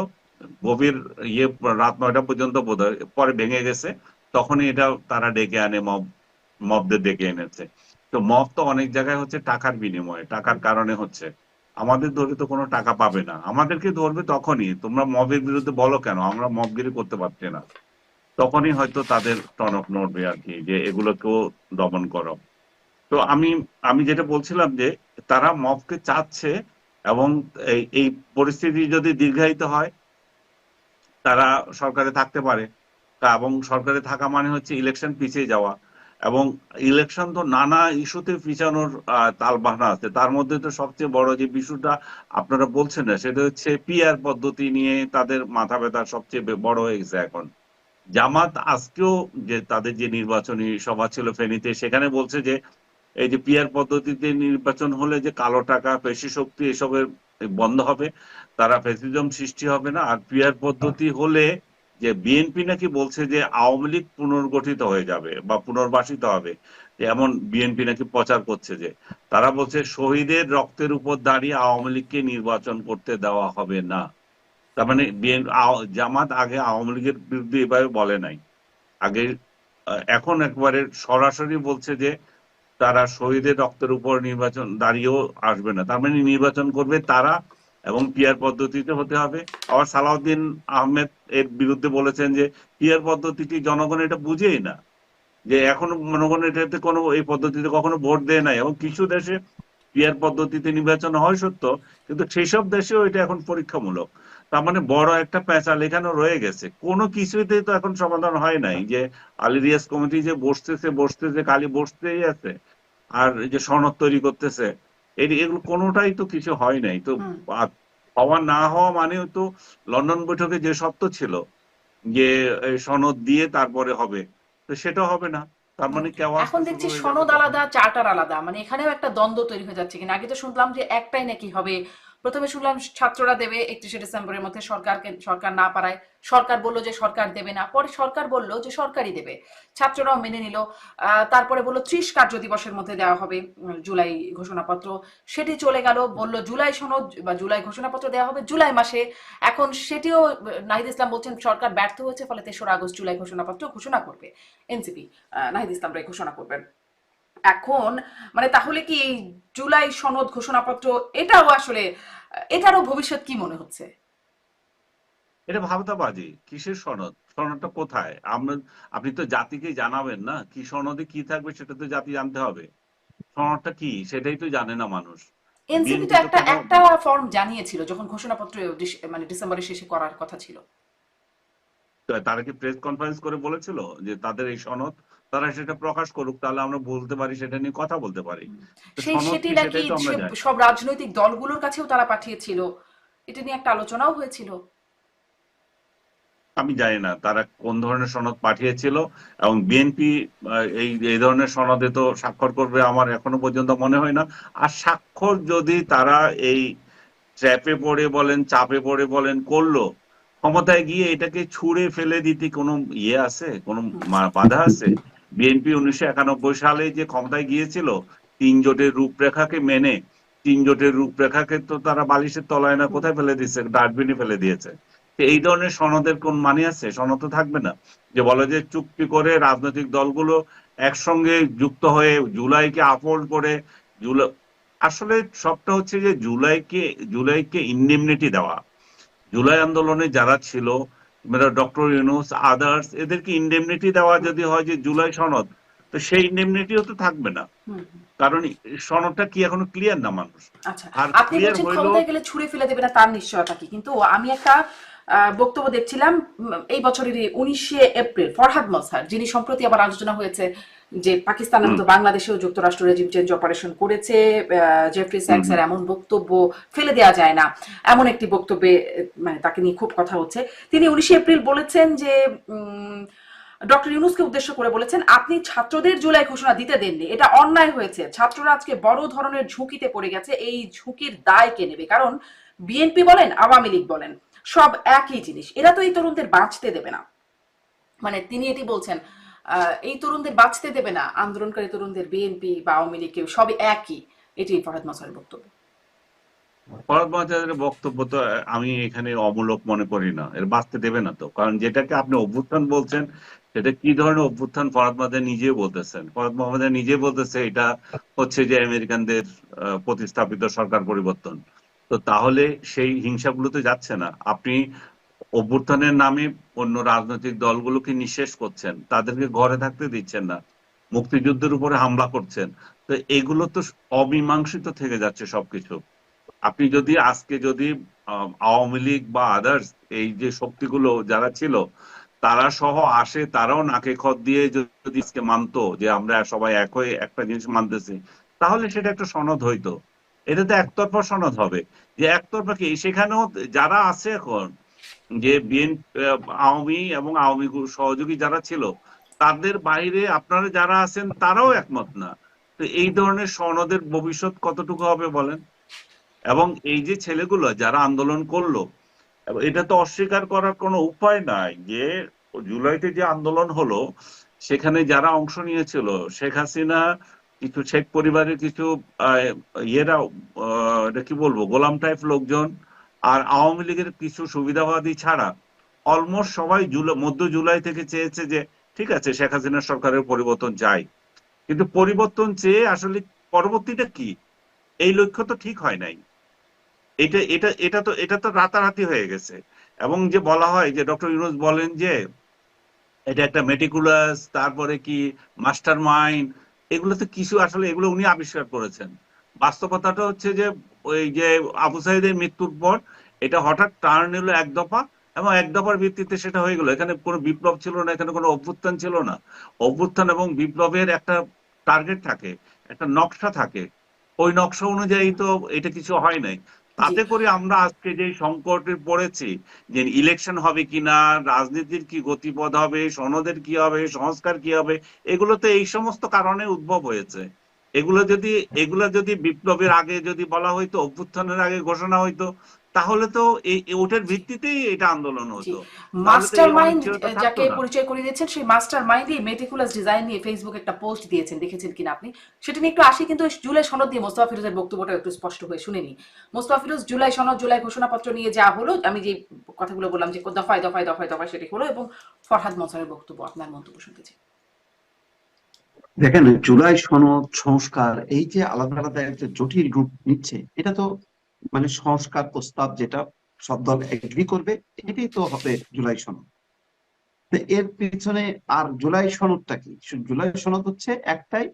গভীর ইয়ে, রাত 9টা পর্যন্ত বোধহয়, পরে ভেঙে গেছে। তখনই এটা তারা ডেকে আনে, মবদের ডেকে এনেছে। তো মব তো অনেক জায়গায় হচ্ছে টাকার বিনিময়ে, টাকার কারণে হচ্ছে। আমাদের ধরে তো কোনো টাকা পাবে না, আমাদেরকে ধরবে তখনই, তোমরা মবের বিরুদ্ধে বলো কেন, আমরা মবগিরি করতে পারছি না। তখনই হয়তো তাদের টনক নড়বে আর কি, যে এগুলোকেও দমন করো। তো আমি আমি যেটা বলছিলাম যে তারা মবকে চাচ্ছে, এবং এই পরিস্থিতি যদি দীর্ঘায়িত হয়, তারা সরকারে থাকতে পারে। এবং সরকারে থাকা মানে হচ্ছে ইলেকশন পিছিয়ে যাওয়া। এবং ইলেকশন তো নানা ইস্যুতে পিছানোর তালবাহানা আছে। তার মধ্যে তো সবচেয়ে বড় যে বিষয়টা আপনারা বলছেন না, সেটা হচ্ছে পিআর পদ্ধতি নিয়ে তাদের মাথা ব্যথা সবচেয়ে বড় হয়ে গেছে এখন। জামাত আজকেও যে তাদের যে নির্বাচনী সভা ছিল ফেনীতে, সেখানে বলছে যে এই যে পিআর পদ্ধতিতে নির্বাচন হলে যে কালো টাকা, পেশি শক্তি এসবের বন্ধ হবে, তারা ফ্যাসিজম সৃষ্টি হবে না। আর পিআর পদ্ধতি হলে যে বিএনপি নাকি বলছে যে আওয়ামী লীগ পুনর্গঠিত হয়ে যাবে বা পুনর্বাসিত হবে, যে এমন বিএনপি নাকি প্রচার করছে। যে তারা বলছে শহীদের রক্তের উপর দাঁড়িয়ে আওয়ামী লীগকে নির্বাচন করতে দেওয়া হবে না। তার মানে জামাত আগে আওয়ামী লীগের বিরুদ্ধে এভাবে বলে নাই। আগে এখন একবারে সরাসরি বলছে যে তারা শহীদের রক্তের উপর নির্বাচন দাঁড়িয়েও আসবে না, তার মানে নির্বাচন করবে তারা, এবং পিয়ার পদ্ধতিতে হতে হবে। আবার সালাউদ্দিন আহমেদ এর বিরুদ্ধে বলেছেন যে পিয়ার পদ্ধতিটি জনগণ এটা বুঝেই না, যে এখনো জনগণ এটাতে কোনো, এই পদ্ধতিতে কখনো ভোট দেয় নাই। এবং কিছু দেশে পিয়ার পদ্ধতিতে নির্বাচন হয় সত্য, কিন্তু সেই সব দেশেও এটা এখন পরীক্ষামূলক। তার মানে বড় একটা পেঁচাল এখানে রয়ে গেছে, কোনো কিছুতেই তো এখন সমাধান হয় নাই। যে আলী রিয়াজ কমিটি যে বসতেছে খালি বসতেই আছে, আর এই যে সনদ তৈরি করতেছে, এগুলো কোনোটাই তো কিছু হয় নাই তো। হুম। হওয়া না হওয়া মানে তো লন্ডন বৈঠকে যে শর্ত ছিল যে এই সনদ দিয়ে তারপরে হবে, তো সেটা হবে না। তার হুম। মানে কেওয়াসটা এখন শুরু দেখছি হয়ে যাবে সনদ তখন। আলাদা, চার্টার আলাদা, মানে এখানেও একটা দ্বন্দ্ব তৈরি হয়ে যাচ্ছে কিনা। আগে তো শুনলাম যে একটাই নাকি হবে, প্রথমে শুনলাম ছাত্ররা দেবে 31শে ডিসেম্বরের মধ্যে, সরকার না পারায় সরকার বললো যে সরকার দেবে না, পরে সরকার বললো যে সরকারই দেবে, ছাত্ররাও মেনে নিল। তারপরে বললো 30 কার্য দিবসের মধ্যে দেওয়া হবে জুলাই ঘোষণাপত্র, সেটি চলে গেল। বললো জুলাই সনদ বা জুলাই ঘোষণাপত্র দেওয়া হবে জুলাই মাসে, এখন সেটিও নাহিদ ইসলাম বলছেন সরকার ব্যর্থ হয়েছে, ফলে 3রা আগস্ট জুলাই ঘোষণাপত্র ঘোষণা করবে এনসিপি, নাহিদ ইসলাম রায় ঘোষণা করবেন। এখন মানে তাহলে কি এই জুলাই সনদ ঘোষণাপত্র এটাও আসলে এটারও ভবিষ্যৎ কি মনে হচ্ছে? এটা ভাবতাবাজি। কিসের সনদ? সনদটা কোথায়? আপনি তো জাতিকে জানাবেন না কি সনদে কি থাকবে, সেটা তো জাতি জানতে হবে। সনদটা কি সেটাই তো জানে না মানুষ। এনসিপি তো বিএনপি তো একটা কোনো একটা ফর্ম জানিয়েছিল যখন ঘোষণাপত্র মানে ডিসেম্বরের শেষে করার কথা ছিল। তারা কি প্রেস কনফারেন্স করে বলেছিল যে তাদের এই সনদ? তারা সেটা প্রকাশ করুক, তাহলে আমরা বলতে পারি, সেটা নিয়ে কথা বলতে পারি। তো সনদ সেটি কি নাকি সেটাই তো আমরা জানি। সব রাজনৈতিক দলগুলোর কাছেও তারা পাঠিয়েছিল, এটা নিয়ে একটা আলোচনাও হয়েছিল। আমি জানি না তারা কোন ধরনের সনদ পাঠিয়েছিল, এবং বিএনপি এই এই ধরনের সনদে তো স্বাক্ষর করবে আমার এখনো পর্যন্ত মনে হয় না। আর স্বাক্ষর যদি তারা এই ট্র্যাপে পড়ে বলেন, চাপে পড়ে বলেন করলো, ক্ষমতায় গিয়ে এটাকে ছুঁড়ে ফেলে দিতে কোনো ইয়ে আছে, কোনো বাধা আছে? বিএনপি 1991 সালে যে ক্ষমতায় গিয়েছিল 3 জোটের রূপরেখাকে মেনে, 3 জোটের রূপরেখাকে তো তারা বালিশের তলায় না কোথায় ফেলে দিয়েছে, ডাস্টবিনে ফেলে দিয়েছে। তো এই ধরনের সনদের কোন মানে আছে? সনদ তো থাকবে না। যে বলে যে চুক্তি করে রাজনৈতিক দলগুলো একসঙ্গে যুক্ত হয়ে জুলাইকে আপহোল্ড করে, জুলাই আসলে সবটা হচ্ছে যে জুলাইকে ইন্ডেমনিটি দেওয়া। জুলাই আন্দোলনে যারা ছিল, ডক্টর ইউনূস, আদার্স, এদেরকে ইন্ডেমনিটি দেওয়া যদি হয় যে জুলাই সনদ, তো সেই ইন্ডেমনিটিও তো থাকবে না। হুম। কারণ সনদটা কি এখনো ক্লিয়ার না মানুষ। আচ্ছা, আর আপনি ক্লিয়ার বলছেন হইলো ক্ষমতায় গেলে ছুঁড়ে ফেলে দেবে না, তার নিশ্চয়তা কি? কিন্তু আমি একটা বক্তব্য দেখছিলাম এই বছরেরই 19শে এপ্রিল, ফরহাদ মজহার, যিনি সম্প্রতি আবার আলোচনা হয়েছে যে পাকিস্তানের হুম মতো বাংলাদেশেও যুক্তরাষ্ট্র রেজিম চেঞ্জ অপারেশন করেছে, জেফ্রি হুম স্যাক্সের হুম এমন বক্তব্য ফেলে দেওয়া যায় না, এমন একটি বক্তব্যে মানে তাকে নিয়ে খুব কথা হচ্ছে। তিনি 19শে এপ্রিল বলেছেন যে ডক্টর ইউনূসকে উদ্দেশ্য করে বলেছেন, আপনি ছাত্রদের জুলাই ঘোষণা দিতে দেননি, এটা অন্যায় হয়েছে, ছাত্ররা আজকে বড় ধরনের ঝুঁকিতে পড়ে গেছে, এই ঝুঁকির দায় কে নেবে? কারণ বিএনপি বলেন আওয়ামী লীগ বলেন সব একই জিনিস, এরা তো এই তরুণদের বাঁচতে দেবে না। মানে তিনি এটি বলছেন, এই তরুণদের বাঁচতে দেবে না, আন্দোলনকারী তরুণদের বিএনপি বা আওয়ামী লীগ কেউ সবই একই, এটি ফরহাদ মজহারের বক্তব্য। ফরহাদ মহতাজের বক্তব্য তো আমি এখানে অমূলক মনে করি না। এর বাঁচতে দেবে না তো, কারণ যেটাকে আপনি অভ্যুত্থান বলছেন, সেটা কি ধরনের অভ্যুত্থান ফরহাদ মহতাজ নিজেও বলতেছেন। ফরহাদ মহতাজ নিজে বলতেছে এটা হচ্ছে যে আমেরিকানদের প্রতিস্থাপিত সরকার পরিবর্তন। তো তাহলে সেই হিংসাগুলো তো যাচ্ছে না। আপনি অভ্যুত্থানের নামে অন্য রাজনৈতিক দলগুলোকে নিঃশেষ করছেন, তাদেরকে ঘরে থাকতে দিচ্ছেন না, মুক্তিযুদ্ধের উপরে হামলা করছেন। তো এগুলো তো অমীমাংসিত থেকে যাচ্ছে সবকিছু। আপনি যদি আজকে যদি আওয়ামী লীগ বা আদার্স এই যে শক্তিগুলো যারা ছিল তারা সহ আসে, তারাও নাকে খত দিয়ে যদি আজকে মানতো যে আমরা সবাই এক হয়ে একটা জিনিস মানতেছি, তাহলে সেটা একটা সনদ হইতো। এটা তো একতরফা সনদ হবে। যে একতরফা কি, সেখানেও যারা আছে এখন, যে বিএনপি, আওয়ামী এবং আওয়ামী সহযোগী যারা ছিল, তাদের বাইরে আপনারা যারা আছেন তারাও একমত না। তো এই ধরনের সনদের ভবিষ্যৎ কতটুকু হবে বলেন? এবং এই যে ছেলেগুলো যারা আন্দোলন করলো, এটা তো অস্বীকার করার কোনো উপায় নাই যে জুলাইতে যে আন্দোলন হলো সেখানে যারা অংশ নিয়েছিল, শেখ হাসিনা, কিছু শেখ পরিবারের কিছু ইয়েরা, এটা কি বলবো, গোলাম টাইপ লোকজন, আর আওয়ামী লীগের কিছু সুবিধাবাদী ছাড়া অলমোস্ট সবাই মধ্য জুলাই থেকে চেয়েছে যে ঠিক আছে শেখ হাসিনা সরকারের পরিবর্তন চাই। কিন্তু পরিবর্তন চেয়ে আসলে পরবর্তীটা কি, এই লক্ষ্য তো ঠিক হয় নাই। এটা তো রাতারাতি হয়ে গেছে। এবং যে বলা হয় যে ডক্টর ইউনূস বলেন যে এটা একটা মেটিকুলাস, তারপরে কি মাস্টার মাইন্ড, এগুলো তো কিছু আসলে এগুলো উনি আবিষ্কার করেছেন। বাস্তবতাটা হচ্ছে যে ওই যে আবু সাইদের মৃত্যুর পর এটা হঠাৎ টার্ন এলো এক দফা, এবং এক দফার ভিত্তিতে সেটা হয়ে গেল। এখানে কোনো বিপ্লব ছিল না, এখানে কোনো অভ্যুত্থান ছিল না। অভ্যুত্থান এবং বিপ্লবের একটা টার্গেট থাকে, একটা নকশা থাকে। ওই নকশা অনুযায়ী তো এটা কিছু হয় নাই। জি। তাতে করে আমরা আজকে যে সংকটে পড়েছি, যে ইলেকশন হবে কিনা, রাজনীতির কি গতিপথ হবে, সনদের কি হবে, সংস্কার কি হবে, এগুলো তো এই সমস্ত কারণে উদ্ভব হয়েছে। এগুলা যদি বিপ্লবের আগে যদি বলা হইতো, অভ্যুত্থানের আগে ঘোষণা হইতো, তাহলে তো ওটার ভিত্তিতেই এটা আন্দোলন জি, হতো, তাহলে তো মাস্টার এই মাইন্ড অনিশ্চয়তা যাকে থাকতো না। পরিচয় করিয়ে দিয়েছেন, সেই মাস্টার মাইন্ডই মেটিকুলাস ডিজাইন নিয়ে ফেসবুকে একটা পোস্ট দিয়েছেন, দেখেছেন কিনা আপনি সেটা নিয়ে একটু আসি। কিন্তু জুলাই সনদ দিয়ে মোস্তফা ফিরোজের বক্তব্যটা একটু স্পষ্ট হয়ে শুনেনি। মোস্তফা ফিরোজ জুলাই সনদ, জুলাই ঘোষণাপত্র নিয়ে যা হলো, আমি যে কথাগুলো বললাম যে দফায় দফায় দফায় দফায় সেটি হলো, এবং ফরহাদ মনসারের বক্তব্য, আপনার মন্তব্য শুনতে চাই। দেখেন, জুলাই সনদ সংস্কার এই যে আলাদা আলাদা একটা জটিল রূপ নিচ্ছে, এটা তো মানে সংস্কার প্রস্তাব যেটা সব দল এগ্রি করবে, এটাই তো হবে জুলাই সনদ। তো এর পিছনে আর জুলাই সনদটা কি? জুলাই সনদ হচ্ছে একটাই,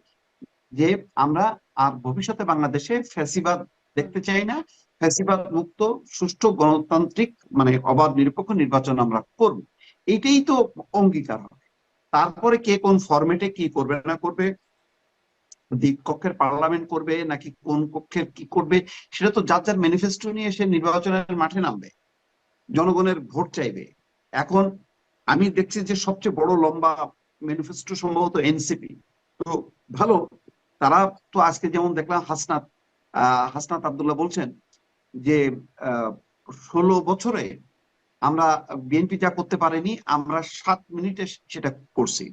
যে আমরা আর ভবিষ্যতে বাংলাদেশে ফ্যাসিবাদ দেখতে চাই না, ফ্যাসিবাদ মুক্ত সুষ্ঠু গণতান্ত্রিক মানে অবাধ নিরপেক্ষ নির্বাচন আমরা করব, এইটাই তো অঙ্গীকার হবে। তারপরে কে কোন ফরম্যাটে কি করবে না করবে, দ্বীপ কক্ষের পার্লামেন্ট করবে নাকি কোন কক্ষের কি করবে, সেটা তো যার যার ম্যানিফেস্টো নিয়ে সে নির্বাচনের মাঠে নামবে, জনগণের ভোট চাইবে। এখন আমি দেখছি যে সবচেয়ে বড় লম্বা ম্যানিফেস্টো সম্ভবত এনসিপি। তো ভালো, তারা তো আজকে যেমন দেখলাম হাসনাত আব্দুল্লাহ বলছেন যে 16 বছরে আমরা বিএনপি যা করতে পারেনি আমরা 7 মিনিটে সেটা করছি।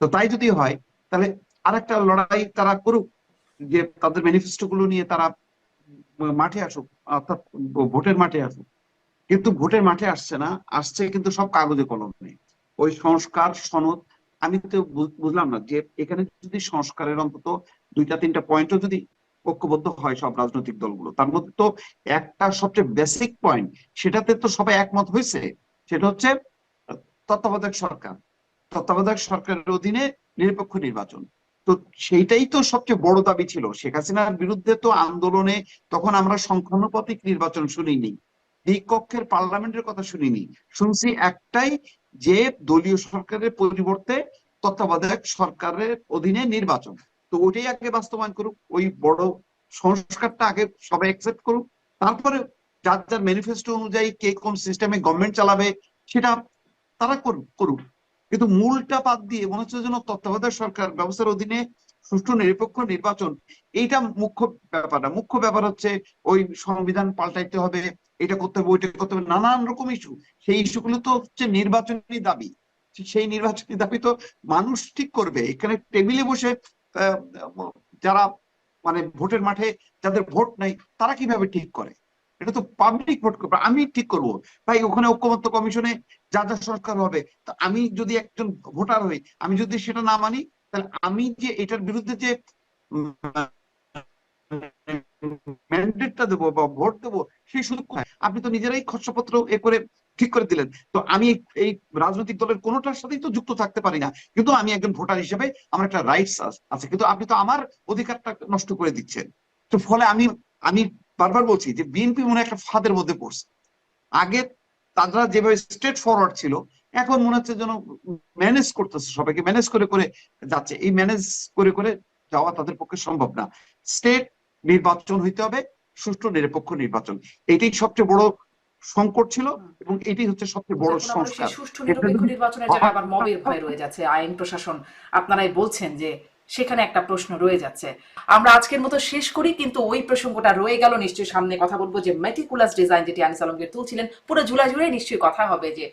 তো তাই যদি হয় তাহলে আরেকটা লড়াই তারা করুক, যে তাদের ম্যানিফেস্টো গুলো নিয়ে তারা মাঠে আসুক, অর্থাৎ ভোটের মাঠে আসুক। কিন্তু ভোটের মাঠে আসছে না, আসছে কিন্তু সব কাগজে কলমে। ওই সংস্কার সনদ, আমি তো বুঝলাম না যে এখানে যদি সংস্কারের অন্তত 2-3টা পয়েন্টও যদি ঐক্যবদ্ধ হয় সব রাজনৈতিক দলগুলো, তার মধ্যে তো একটা সবচেয়ে বেসিক পয়েন্ট, সেটাতে তো সবাই একমত হয়েছে, সেটা হচ্ছে তত্ত্বাবধায়ক সরকার, তত্ত্বাবধায়ক সরকারের অধীনে নিরপেক্ষ নির্বাচন। তো সেইটাই তো সবচেয়ে বড় দাবি ছিল। শেখ হাসিনার বিরুদ্ধে তো আন্দোলনে তখন আমরা সংখ্যানুপাতিক নির্বাচন শুনিনি, দ্বিকক্ষের পার্লামেন্টের কথা শুনিনি, শুনছি একটাই, যে দলীয় সরকারের পরিবর্তে তত্ত্বাবধায়ক সরকারের অধীনে নির্বাচন। তো ওইটাই আগে বাস্তবায়ন করুক, ওই বড় সংস্কারটা আগে সবাই অ্যাকসেপ্ট করুক, তারপরে যার যার ম্যানিফেস্টো অনুযায়ী কে কোন সিস্টেমে গভর্নমেন্ট চালাবে সেটা তারা করুক। কিন্তু মূলটা বাদ দিয়ে মনে হচ্ছে যেন তত্ত্বাবধায়ক সরকার ব্যবস্থার অধীনে সুষ্ঠু নিরপেক্ষ নির্বাচন, এইটা মুখ্য ব্যাপার না। মুখ্য ব্যাপার হচ্ছে ওই সংবিধান পাল্টাইতে হবে, এটা করতে হবে, ওইটা করতে হবে, নানান রকম ইস্যু। সেই ইস্যুগুলো তো হচ্ছে নির্বাচনী দাবি, সেই নির্বাচনী দাবি তো মানুষ ঠিক করবে। এখানে টেবিলে বসে যারা মানে ভোটের মাঠে যাদের ভোট নাই তারা কিভাবে ঠিক করে? এটা তো পাবলিক ভোট করবে, আমি ঠিক করবো। ভাই ওখানে ঐক্যমত্য কমিশনে যা যা সংস্কার হবে, তা আমি যদি একজন ভোটার হই, আমি যদি সেটা না মানি, তাহলে আমি যে এটার বিরুদ্ধে যে ম্যান্ডেটটা দেবো বা ভোট দেবো, সেই সুযোগ কোথায়? আপনি তো নিজেরাই খসড়াপত্র এ করে ঠিক করে দিলেন। তো আমি এই রাজনৈতিক দলের কোনোটার সাথেই তো যুক্ত থাকতে পারি না, কিন্তু আমি একজন ভোটার হিসেবে আমার একটা রাইটস আছে, কিন্তু আপনি তো আমার অধিকারটা নষ্ট করে দিচ্ছেন। তো ফলে আমি আমি বারবার বলছি যে বিএনপি মনে হয় একটা ফাঁদের মধ্যে পড়ছে। আগে তারা যেভাবে স্ট্রেট ফরওয়ার্ড ছিল, এখন মনে হচ্ছে যেন ম্যানেজ করতেছে, সবাইকে ম্যানেজ করে করে যাচ্ছে। এই ম্যানেজ করে করে যাওয়া তাদের পক্ষে সম্ভব না। স্টেট নির্বাচন হইতে হবে, সুষ্ঠু নিরপেক্ষ নির্বাচন, এটাই সবচেয়ে বড় সংকট ছিল, এবং এটাই হচ্ছে সবচেয়ে বড় এখন আবার সেই সংস্কার। সুষ্ঠু এটা নিরপেক্ষ যদি নির্বাচনের জায়গায় আবার মবের ভয় রয়ে যাচ্ছে, আইন প্রশাসন, আপনারাই বলছেন যে সেখানে একটা প্রশ্ন রয়ে যাচ্ছে। আমরা আজকের মতো শেষ করি, কিন্তু ওই প্রসঙ্গটা রয়ে গেল। নিশ্চয়ই সামনে কথা বলবো যে মেটিকুলাস ডিজাইন যেটি আনিস আলমগীর তুলছিলেন, পুরো জুলাই জুড়ে নিশ্চয়ই কথা হবে যে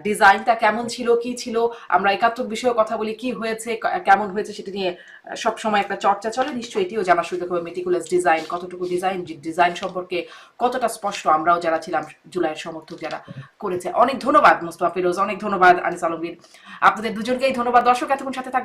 ডিজাইনটা কেমন ছিল, কি ছিল। আমরা 71 বিষয়ে কথা বলি, কি হয়েছে, কেমন হয়েছে, সেটা নিয়ে সবসময় একটা চর্চা চলে। নিশ্চয়ই এটিও জানার সুযোগ হবে, মেটিকুলাস ডিজাইন কতটুকু, ডিজাইন সম্পর্কে কতটা স্পষ্ট আমরাও যারা ছিলাম জুলাইয়ের সমর্থক যারা করেছে। অনেক ধন্যবাদ মোস্তফা ফিরোজ, অনেক ধন্যবাদ আনিস আলমগীর, আপনাদের দুজনকেই ধন্যবাদ। দর্শক এতক্ষণ সাথে থাকবেন।